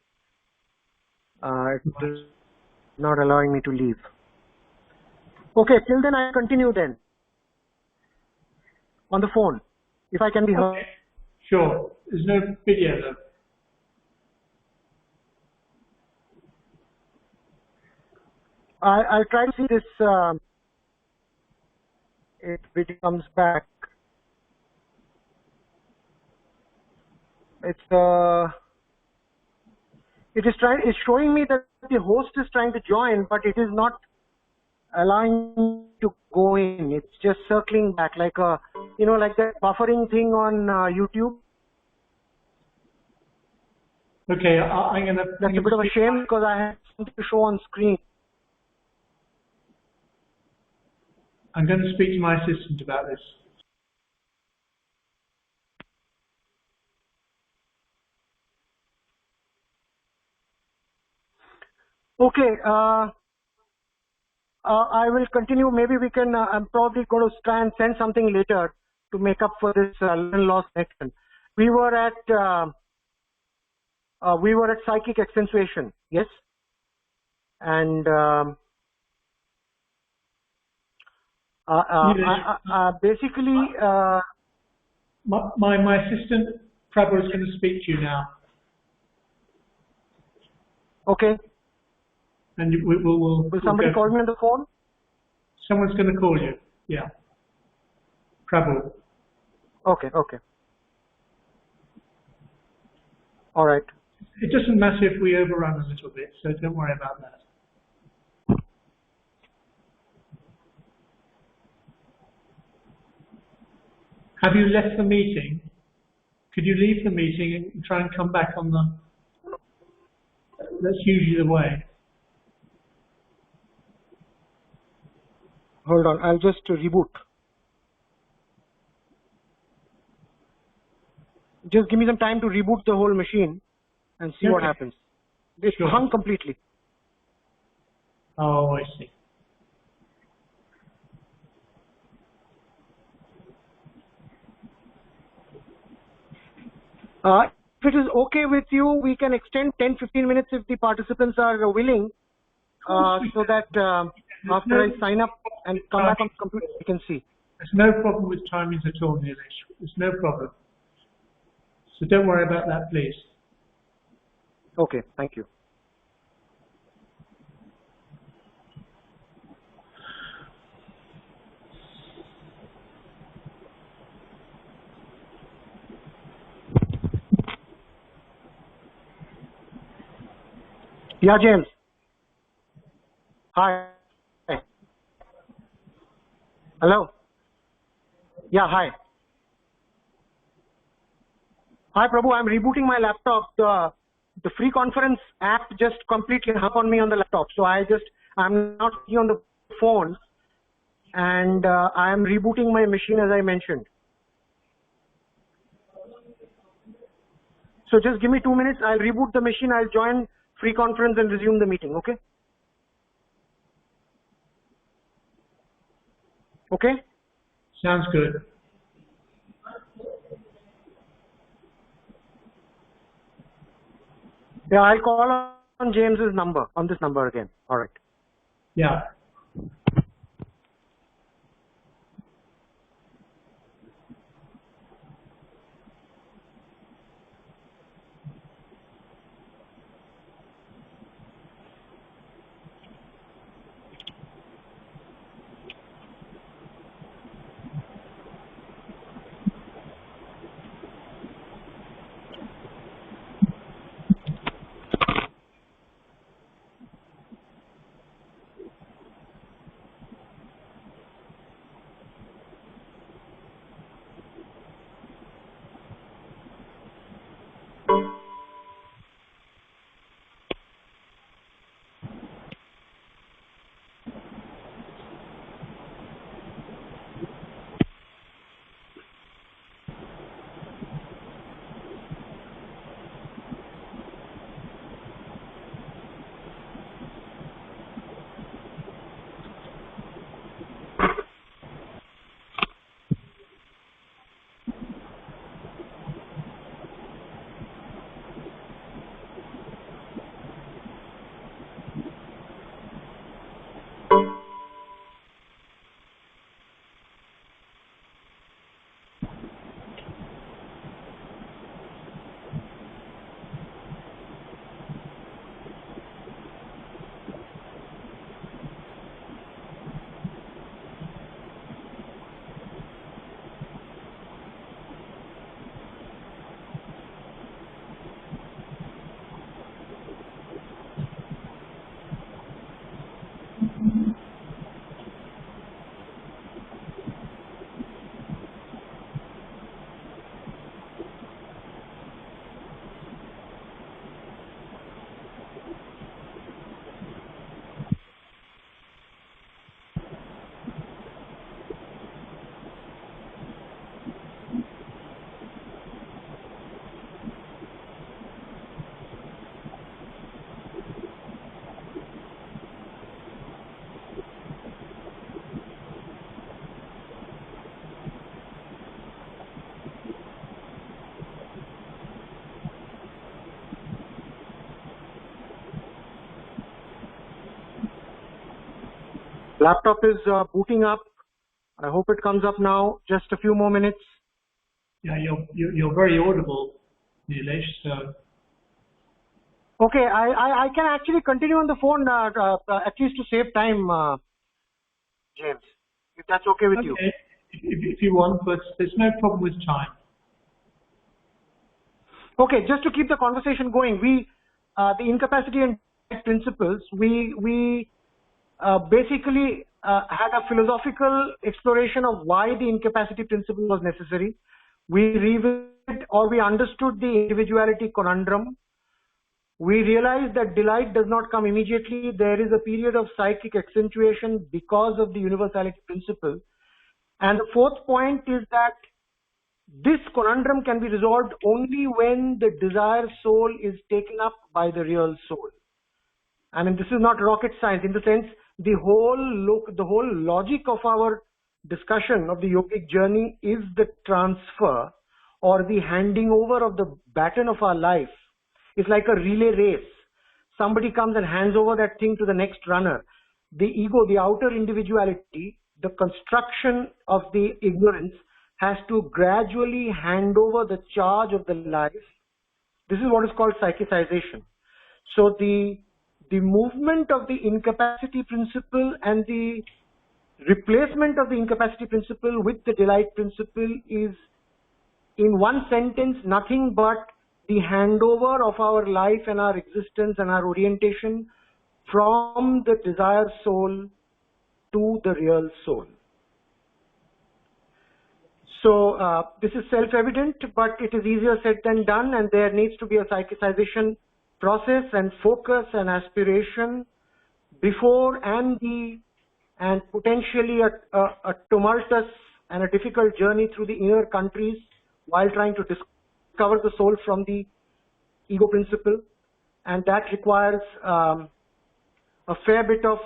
C: It's not allowing me to leave. Okay, till then I continue then on the phone, if I can be heard.
A: Okay. Sure. There's no video though.
C: I'll try to see this. If it comes back, it's showing me that the host is trying to join, but it is not allowing me to go in. It's just circling back like like that buffering thing on YouTube.
A: Okay, I'm gonna.
C: That's a bit of a shame because I had something to show on screen.
A: I'm going to speak to my assistant about this.
C: Okay, I will continue. Maybe we can. I'm probably going to try and send something later to make up for this lost connection. We were at psychic accentuation, yes, and basically.
A: My assistant Prabhu is going to speak to you now.
C: Okay.
A: And we'll
C: somebody call me on the phone?
A: Someone's going to call you. Yeah. Prabhu.
C: Okay. All right.
A: It doesn't matter if we overrun a little bit, so don't worry about that. Have you left the meeting? Could you leave the meeting and try and come back on the... That's usually the way.
C: Hold on, I'll just reboot. Just give me some time to reboot the whole machine and see what happens. It's hung completely.
A: Oh, I see.
C: If it is okay with you, we can extend 10-15 minutes if the participants are willing, so that after I sign up and come back on the computer, we can see.
A: There's no problem with timings at all, Neelesh. There's no problem. So don't worry about that, please.
C: Okay, thank you. Yeah, James. Hi. Hello. Yeah, hi. Hi, Prabhu. I'm rebooting my laptop. The free conference app just completely hung on me on the laptop. So I'm not on the phone, and I am rebooting my machine as I mentioned. So just give me 2 minutes. I'll reboot the machine. I'll join free conference and resume the meeting. Okay? Okay?
A: Sounds good.
C: Yeah, I'll call on James's number, on this number again. All right.
A: Yeah.
C: Laptop is booting up. I hope it comes up now. Just a few more minutes.
A: Yeah, you're very audible, Neelesh. So.
C: Okay, I can actually continue on the phone at least to save time, James, if that's okay with you.
A: If you want, but there's no problem with time.
C: Okay, just to keep the conversation going, the incapacity and principles, we basically had a philosophical exploration of why the incapacity principle was necessary. We revisited or we understood the individuality conundrum. We realized that delight does not come immediately. There is a period of psychic accentuation because of the universality principle. And the fourth point is that this conundrum can be resolved only when the desire soul is taken up by the real soul. I mean, this is not rocket science. In the sense, the whole logic of our discussion of the yogic journey is the transfer or the handing over of the baton of our life. It's like a relay race. Somebody comes and hands over that thing to the next runner. The ego, the outer individuality, the construction of the ignorance has to gradually hand over the charge of the life. This is what is called psychicization. So the movement of the incapacity principle and the replacement of the incapacity principle with the delight principle is, in one sentence, nothing but the handover of our life and our existence and our orientation from the desire soul to the real soul. So this is self-evident, but it is easier said than done, and there needs to be a psychicization process and focus and aspiration before and potentially a tumultuous and a difficult journey through the inner countries while trying to discover the soul from the ego principle, and that requires a fair bit of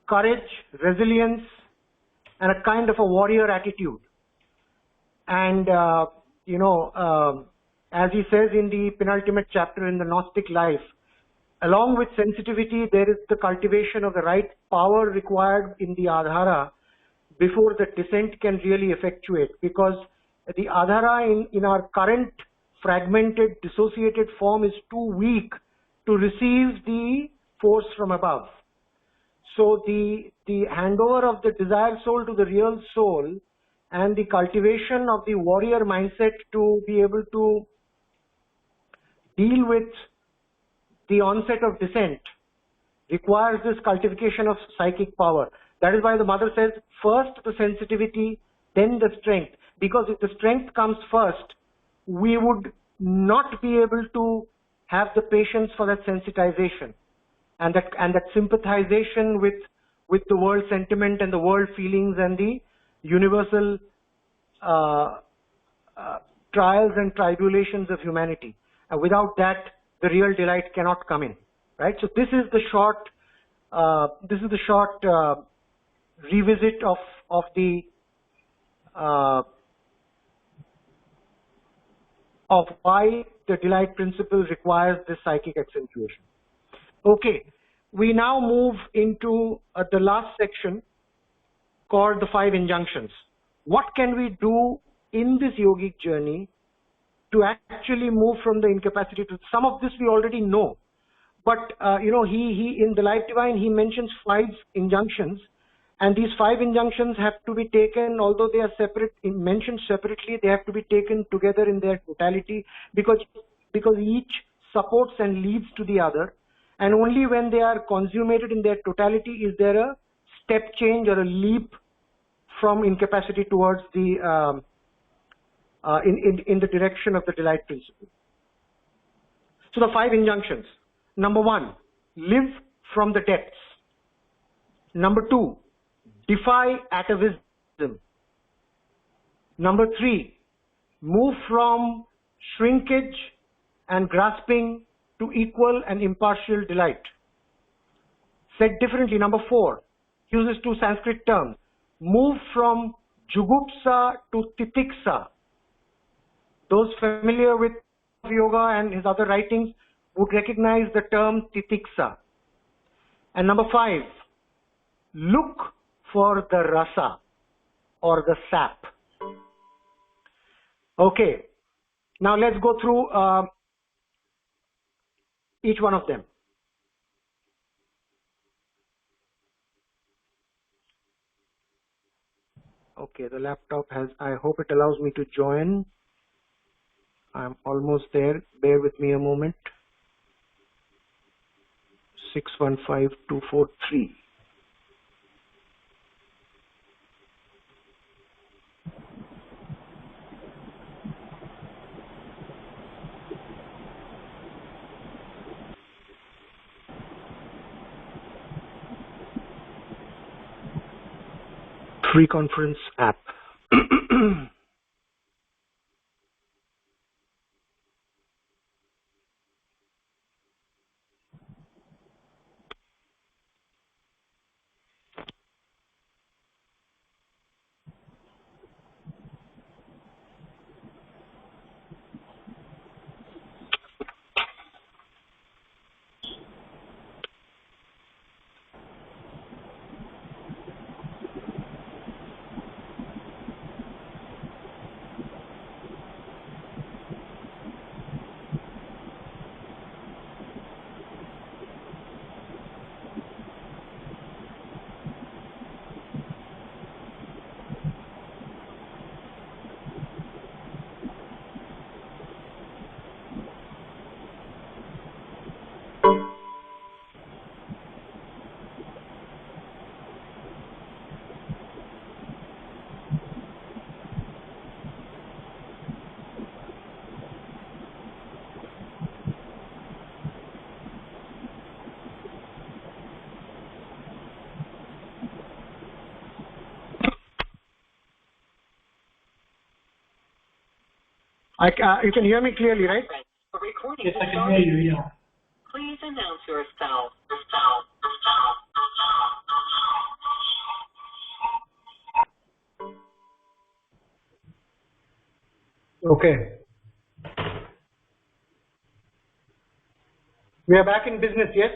C: courage, resilience, and a kind of a warrior attitude. And as he says in the penultimate chapter in the Gnostic Life, along with sensitivity, there is the cultivation of the right power required in the adhara before the descent can really effectuate, because the adhara in our current fragmented, dissociated form is too weak to receive the force from above. So the handover of the desire soul to the real soul and the cultivation of the warrior mindset to be able to deal with the onset of descent requires this cultivation of psychic power. That is why the mother says, first the sensitivity, then the strength. Because if the strength comes first, we would not be able to have the patience for that sensitization and that sympathization with the world sentiment and the world feelings and the universal trials and tribulations of humanity. And without that, the real delight cannot come in, right? So this is the short revisit of why the delight principle requires this psychic accentuation. Okay, we now move into the last section called the 5 injunctions. What can we do in this yogic journey to actually move from the incapacity to some of this we already know, but he in the Life Divine he mentions 5 injunctions, and these 5 injunctions have to be taken, although they are mentioned separately, they have to be taken together in their totality, because each supports and leads to the other, and only when they are consummated in their totality is there a step change or a leap from incapacity towards the in the direction of the delight principle. So the 5 injunctions. Number 1, live from the depths. Number 2, defy atavism. Number 3, move from shrinkage and grasping to equal and impartial delight. Said differently, number 4, uses 2 Sanskrit terms. Move from jugupsa to titiksa. Those familiar with yoga and his other writings would recognize the term titiksa. And number 5, look for the rasa or the sap. Okay, now let's go through each one of them. Okay, the laptop has, I hope it allows me to join. I'm almost there. Bear with me a moment. 615243. Free conference app. You can hear me clearly, right?
D: The recording
A: Yes,
D: is
A: I can
D: starting.
A: hear you, yeah.
D: Please announce yourself.
C: Okay. We are back in business, yes?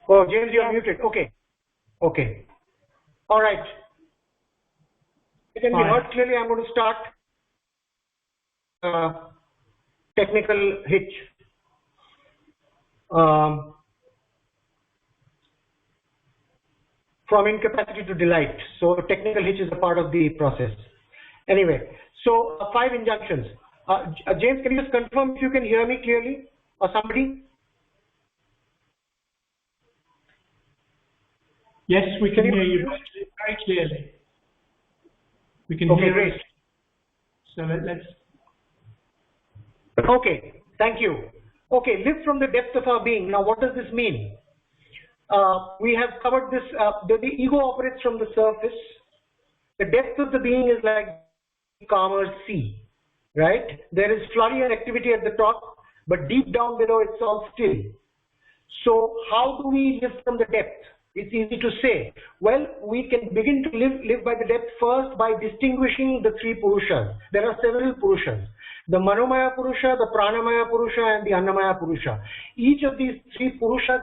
C: Oh, James, you are muted. Okay. Okay. All right. It can be
A: Fine.
C: heard clearly. I'm going to start technical hitch. From incapacity to delight. So technical hitch is a part of the process. Anyway, so 5 injunctions. James, can you just confirm if you can hear me clearly, or somebody?
A: Yes, we can hear you very clearly. We can
C: Okay,
A: hear
C: great.
A: us. So let's.
C: Okay, thank you. Okay, live from the depth of our being. Now, what does this mean? We have covered this. The ego operates from the surface. The depth of the being is like calmer sea, right? There is flurry and activity at the top, but deep down below it's all still. So how do we live from the depth? It's easy to say. Well, we can begin to live by the depth first by distinguishing the 3 Purushas. There are several Purushas. The Manomaya Purusha, the Pranamaya Purusha, and the Annamaya Purusha. Each of these 3 Purushas,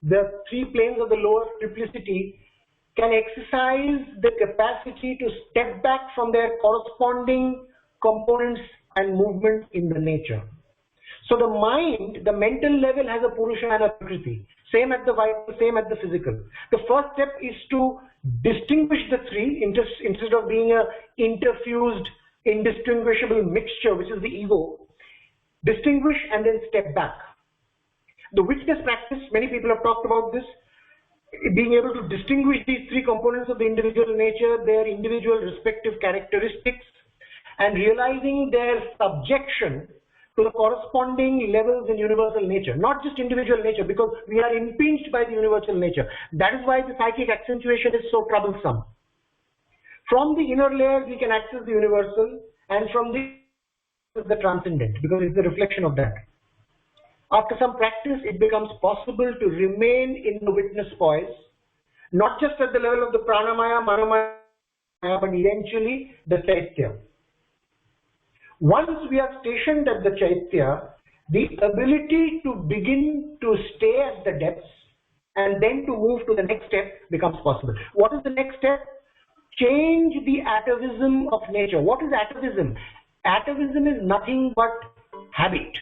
C: the 3 planes of the lower triplicity, can exercise the capacity to step back from their corresponding components and movements in the nature. So the mind, the mental level has a Purusha and a Prakriti. Same at the vital, same at the physical. The first step is to distinguish the 3 instead of being a interfused, indistinguishable mixture, which is the ego. Distinguish and then step back. The witness practice, many people have talked about this, being able to distinguish these 3 components of the individual nature, their individual respective characteristics, and realizing their subjection to the corresponding levels in universal nature, not just individual nature, because we are impinged by the universal nature. That is why the psychic accentuation is so troublesome. From the inner layers, we can access the universal, and from the transcendent, because it's the reflection of that. After some practice, it becomes possible to remain in the witness poise, not just at the level of the pranamaya, manomaya, but eventually the chaitya. Once we are stationed at the chaitya, the ability to begin to stay at the depths and then to move to the next step becomes possible. What is the next step? Change the atavism of nature. What is atavism? Atavism is nothing but habit.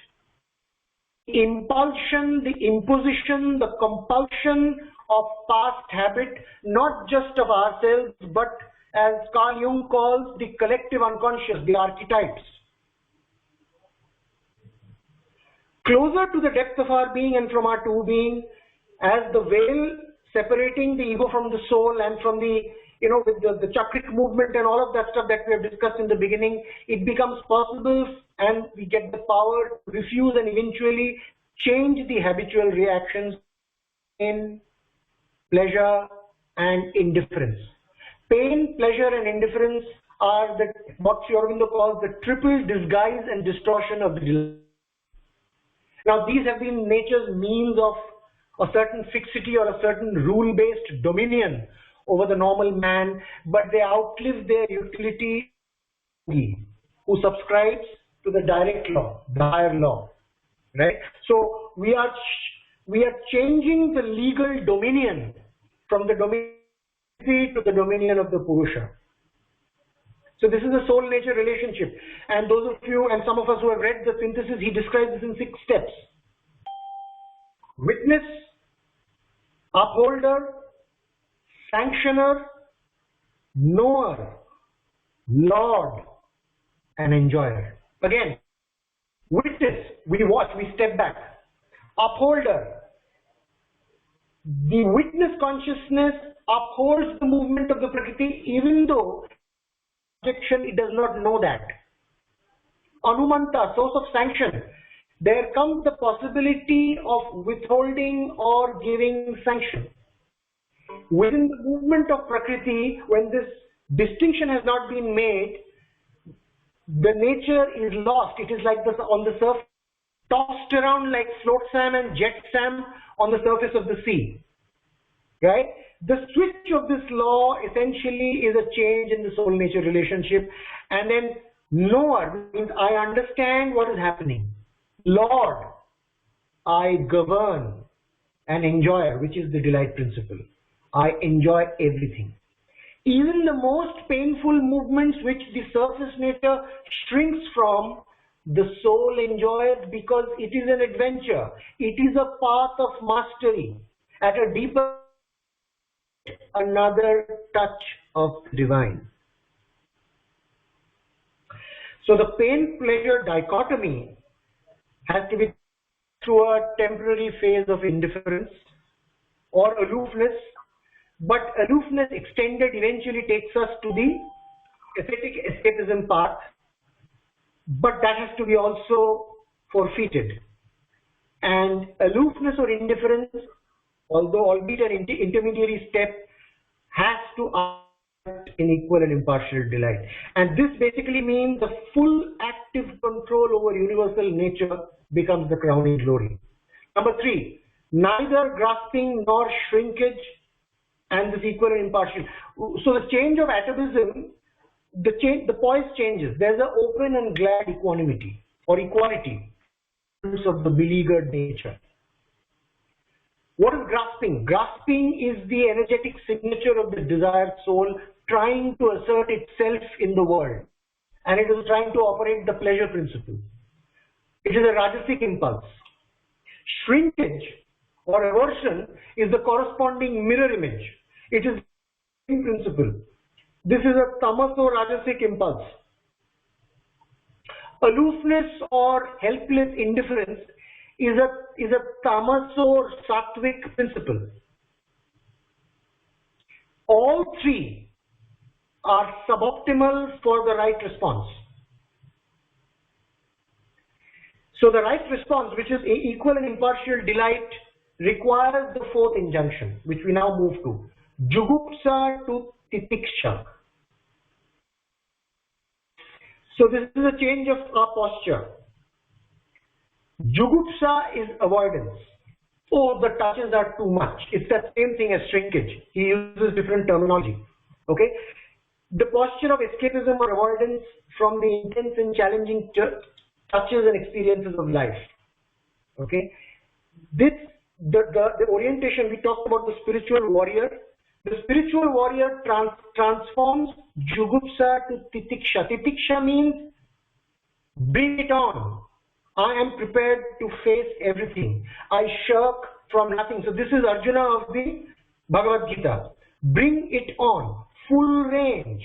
C: Impulsion, the imposition, the compulsion of past habit, not just of ourselves, but as Carl Jung calls the collective unconscious, the archetypes. Closer to the depth of our being and from our true being, as the veil separating the ego from the soul and from the, with the chakric movement and all of that stuff that we have discussed in the beginning, it becomes possible and we get the power to refuse and eventually change the habitual reactions in pleasure and indifference. Pain, pleasure and indifference are what Sri Aurobindo calls the triple disguise and distortion of the delight. Now, these have been nature's means of a certain fixity or a certain rule-based dominion over the normal man, but they outlive their utility who subscribes to the direct law, the higher law, right? So we are changing the legal dominion from the dominion to the dominion of the Purusha. So this is a soul-nature relationship. And those of you and some of us who have read the synthesis, he describes this in 6 steps. Witness, upholder, sanctioner, knower, lord, and enjoyer. Again, witness, we watch, we step back. Upholder, the witness consciousness upholds the movement of the Prakriti even though it does not know that. Anumanta, source of sanction. There comes the possibility of withholding or giving sanction. within the movement of Prakriti, when this distinction has not been made, the nature is lost. It is like this on the surface, tossed around like flotsam and jetsam on the surface of the sea. Right? The switch of this law essentially is a change in the soul-nature relationship. And then knower means I understand what is happening. Lord, I govern. And enjoyer, which is the delight principle. I enjoy everything. Even the most painful movements which the surface nature shrinks from, the soul enjoys because it is an adventure. It is a path of mastery. At a deeper, another touch of the divine. So the pain-pleasure dichotomy has to be through a temporary phase of indifference or aloofness, but aloofness extended eventually takes us to the ascetic escapism path, but that has to be also forfeited. And aloofness or indifference, although albeit an intermediary step, has to act in equal and impartial delight. And this basically means the full active control over universal nature becomes the crowning glory. Number 3, neither grasping nor shrinkage, and this equal and impartial. So the change of atavism, the poise changes. There's an open and glad equanimity or equality of the beleaguered nature. What is grasping? Grasping is the energetic signature of the desired soul trying to assert itself in the world, and it is trying to operate the pleasure principle. It is a rajasic impulse. Shrinkage or aversion is the corresponding mirror image. It is the principle. This is a tamas or rajasic impulse. Aloofness or helpless indifference is a tamas or sattvic principle. All three are suboptimal for the right response. So the right response, which is equal and impartial delight, requires the fourth injunction, which we now move to. Jugupsa to titiksha. So this is a change of our posture. Jugupsa is avoidance. Oh, the touches are too much. It's that same thing as shrinkage. He uses different terminology. Okay? The posture of escapism or avoidance from the intense and challenging touches and experiences of life. Okay? The orientation, we talked about the spiritual warrior. The spiritual warrior transforms Jugupsa to Titiksha. Titiksha means bring it on. I am prepared to face everything. I shirk from nothing. So this is Arjuna of the Bhagavad Gita. Bring it on. Full range.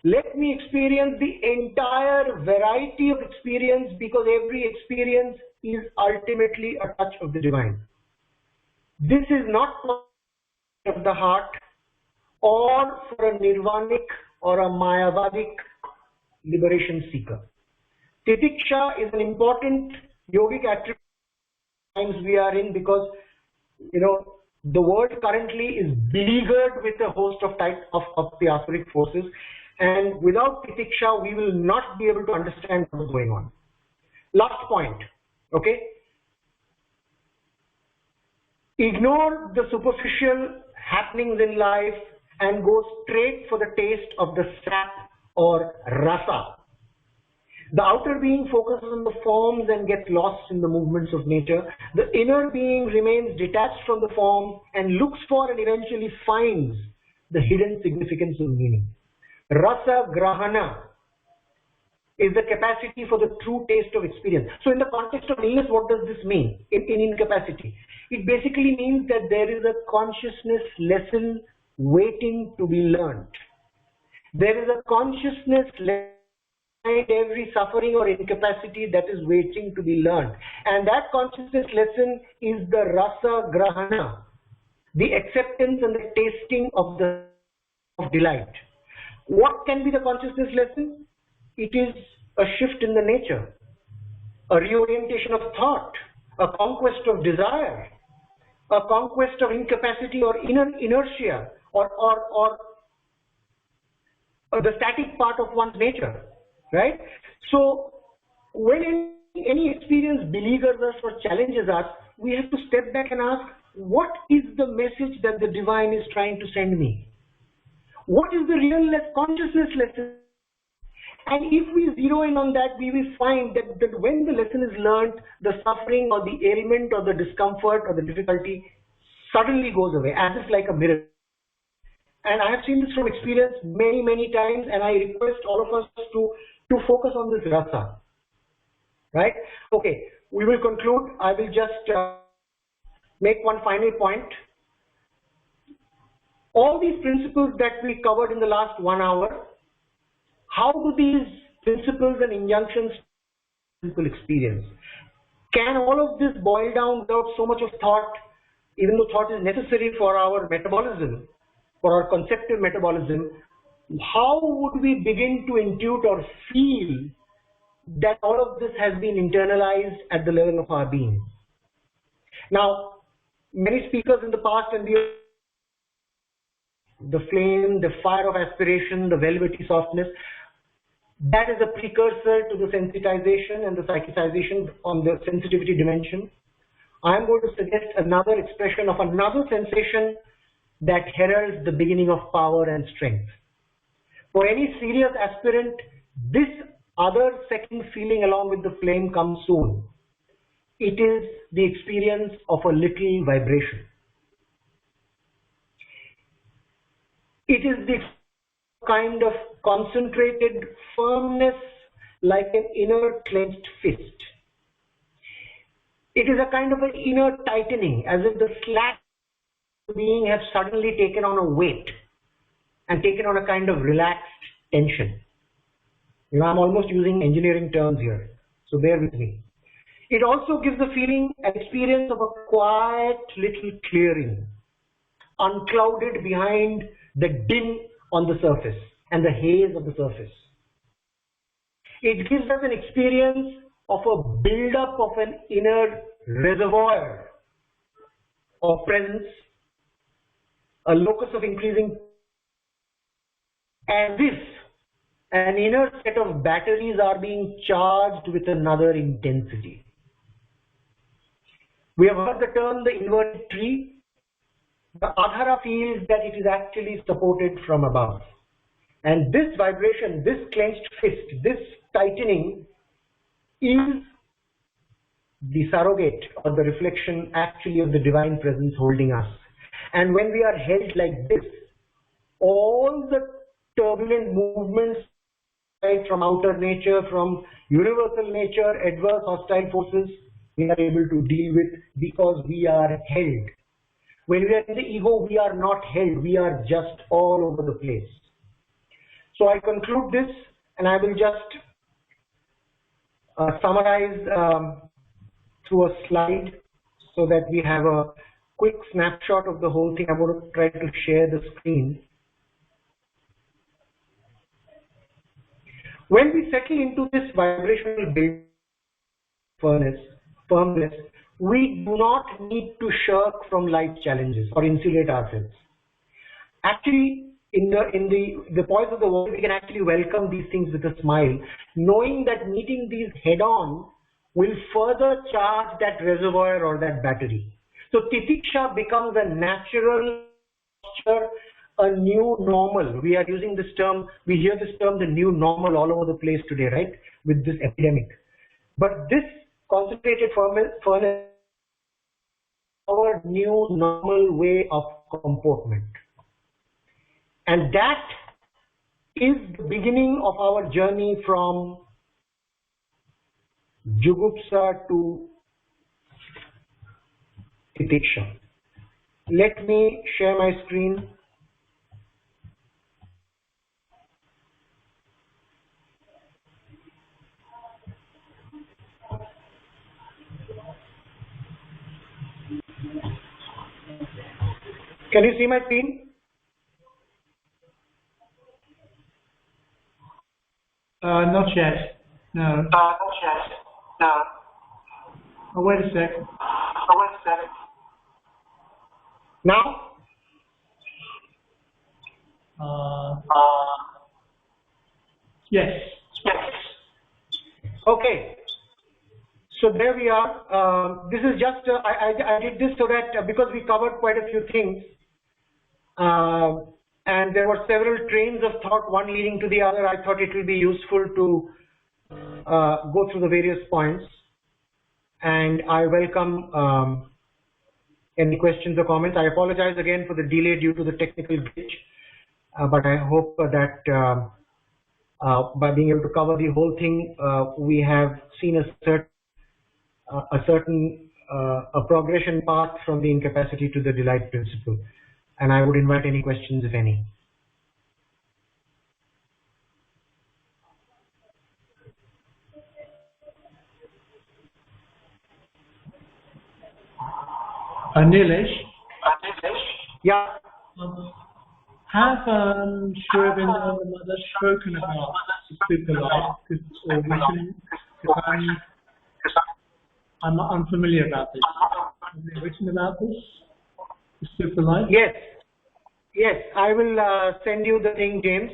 C: Let me experience the entire variety of experience, because every experience is ultimately a touch of the divine. This is not of the heart or for a nirvanic or a mayavadik liberation seeker. Titiksha is an important yogic attribute times we are in, because the world currently is beleaguered with a host of types of the asuric forces, and without Titiksha we will not be able to understand what's going on. Last point, okay? Ignore the superficial happenings in life and go straight for the taste of the sap or rasa. The outer being focuses on the forms and gets lost in the movements of nature. The inner being remains detached from the form and looks for and eventually finds the hidden significance of meaning. Rasa grahana is the capacity for the true taste of experience. So in the context of illness, what does this mean in incapacity? It basically means that there is a consciousness lesson waiting to be learned. There is a consciousness lesson behind every suffering or incapacity that is waiting to be learned. And that consciousness lesson is the rasa grahana, the acceptance and the tasting of delight. What can be the consciousness lesson? It is a shift in the nature, a reorientation of thought, a conquest of desire, a conquest of incapacity or inertia or the static part of one's nature, right? So when any experience beleaguers us or challenges us, we have to step back and ask, what is the message that the divine is trying to send me? What is the real consciousness lesson? And if we zero in on that, we will find that when the lesson is learned, the suffering or the ailment or the discomfort or the difficulty suddenly goes away, as if like a miracle. And I have seen this from experience many, many times, and I request all of us to focus on this rasa. Right? Okay, we will conclude. I will just make one final point. All these principles that we covered in the last 1 hour, how do these principles and injunctions simple experience? Can all of this boil down without so much of thought, even though thought is necessary for our metabolism, for our conceptive metabolism? How would we begin to intuit or feel that all of this has been internalized at the level of our being? Now, many speakers in the past and the flame, the fire of aspiration, the velvety softness, that is a precursor to the sensitization and the psychicization on the sensitivity dimension. I'm going to suggest another expression of another sensation that heralds the beginning of power and strength. For any serious aspirant, this other second feeling along with the flame comes soon. It is the experience of a little vibration. It is the kind of concentrated firmness like an inner clenched fist. It is a kind of an inner tightening, as if the slack being have suddenly taken on a weight and taken on a kind of relaxed tension. You know, I'm almost using engineering terms here, so bear with me. It also gives the feeling and experience of a quiet little clearing, unclouded behind the din on the surface and the haze of the surface. It gives us an experience of a build-up of an inner reservoir of presence, a locus of increasing, as if an inner set of batteries are being charged with another intensity. We have heard the term the inverted tree. The adhara feels that it is actually supported from above. And this vibration, this clenched fist, this tightening is the surrogate or the reflection actually of the divine presence holding us. And when we are held like this, all the turbulent movements from outer nature, from universal nature, adverse hostile forces, we are able to deal with because we are held. When we are in the ego, we are not held, we are just all over the place. So I conclude this, and I will just summarize through a slide so that we have a quick snapshot of the whole thing. I'm going to try to share the screen. When we settle into this vibrational build firmness, we do not need to shirk from life challenges or insulate ourselves. Actually, in the poise of the world, we can actually welcome these things with a smile, knowing that meeting these head-on will further charge that reservoir or that battery. So titiksha becomes a natural posture, a new normal. We are using this term, we hear this term, the new normal, all over the place today, right, with this epidemic. But this concentrated furnace, our new normal way of comportment. And that is the beginning of our journey from Jugupsa to Titiksha. Let me share my screen. Can you see my screen?
A: Not yet. No.
C: Not yet. No.
A: Oh, wait a sec.
C: Now?
A: Yes.
C: Okay. So there we are. This is just, I did this so that because we covered quite a few things, and there were several trains of thought, one leading to the other, I thought it will be useful to go through the various points. And I welcome any questions or comments. I apologize again for the delay due to the technical glitch, but I hope that by being able to cover the whole thing, we have seen a certain progression path from the incapacity to the delight principle. And I would invite any questions, if any.
A: Neelesh?
C: Yeah.
A: Have Sri Aurobindo and the mother spoken about the super life, or written? Because I'm unfamiliar about this. Have they written about this, the super life?
C: Yes, I will send you the thing, James.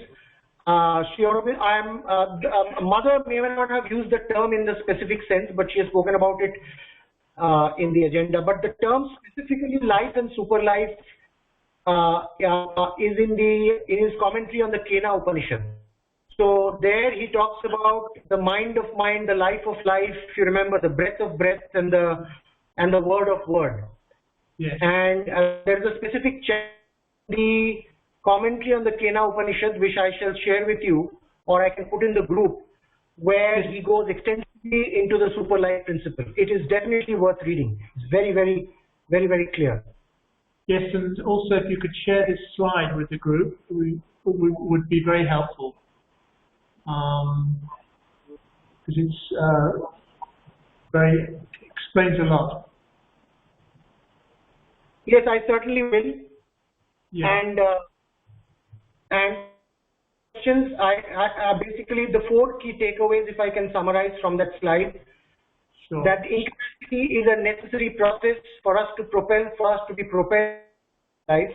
C: Sri Aurobindo, mother may not have used the term in the specific sense, but she has spoken about it in the agenda. But the term specifically life and super life is in his commentary on the Kena Upanishad. So there he talks about the mind of mind, the life of life. If you remember, the breath of breath, and the word of word.
A: Yes.
C: And there's a specific the commentary on the Kena Upanishad, which I shall share with you, or I can put in the group, where he goes extensively into the super life principle. It is definitely worth reading. It's very, very, very, very clear.
A: Yes, and also if you could share this slide with the group, would be very helpful. Because it's explains a lot.
C: Yes, I certainly will.
A: Yeah.
C: And questions, I basically the 4 key takeaways, if I can summarize from that slide.
A: Sure.
C: That incapacity is a necessary process for us to be propelled life.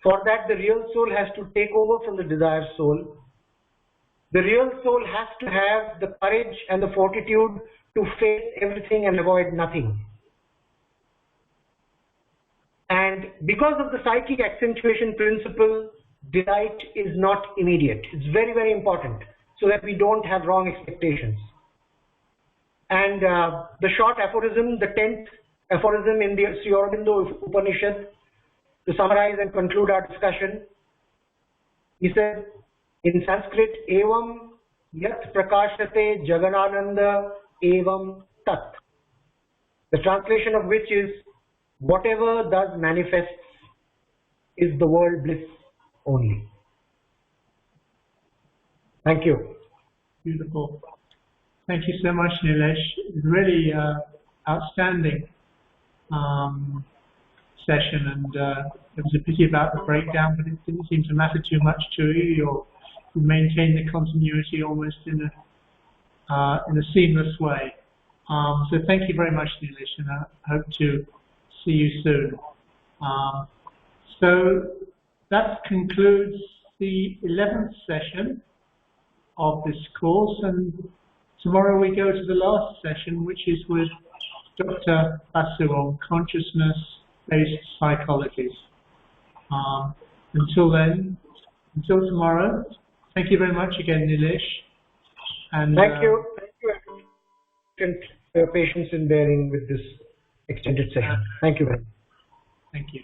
C: For that, the real soul has to take over from the desired soul. The real soul has to have the courage and the fortitude to face everything and avoid nothing. And because of the psychic accentuation principle, delight is not immediate. It's very, very important so that we don't have wrong expectations. And the short aphorism, the 10th aphorism in the Sri Aurobindo Upanishad, to summarize and conclude our discussion, he said in Sanskrit, Evam yat prakashate jaganananda evam tat. The translation of which is, whatever does manifests is the world bliss only. Thank you.
A: Beautiful. Thank you so much, Neelesh. It was really outstanding session, and it was a pity about the breakdown, but it didn't seem to matter too much to you. You maintained the continuity almost in a seamless way. So thank you very much, Neelesh, and I hope to see you soon. So that concludes the 11th session of this course, and tomorrow we go to the last session, which is with Dr. Basu on consciousness-based psychology. Until then, until tomorrow, thank you very much again, Neelesh. And
C: thank you. Thank you for your patience in bearing with this extended session. Thank you very much.
A: Thank you.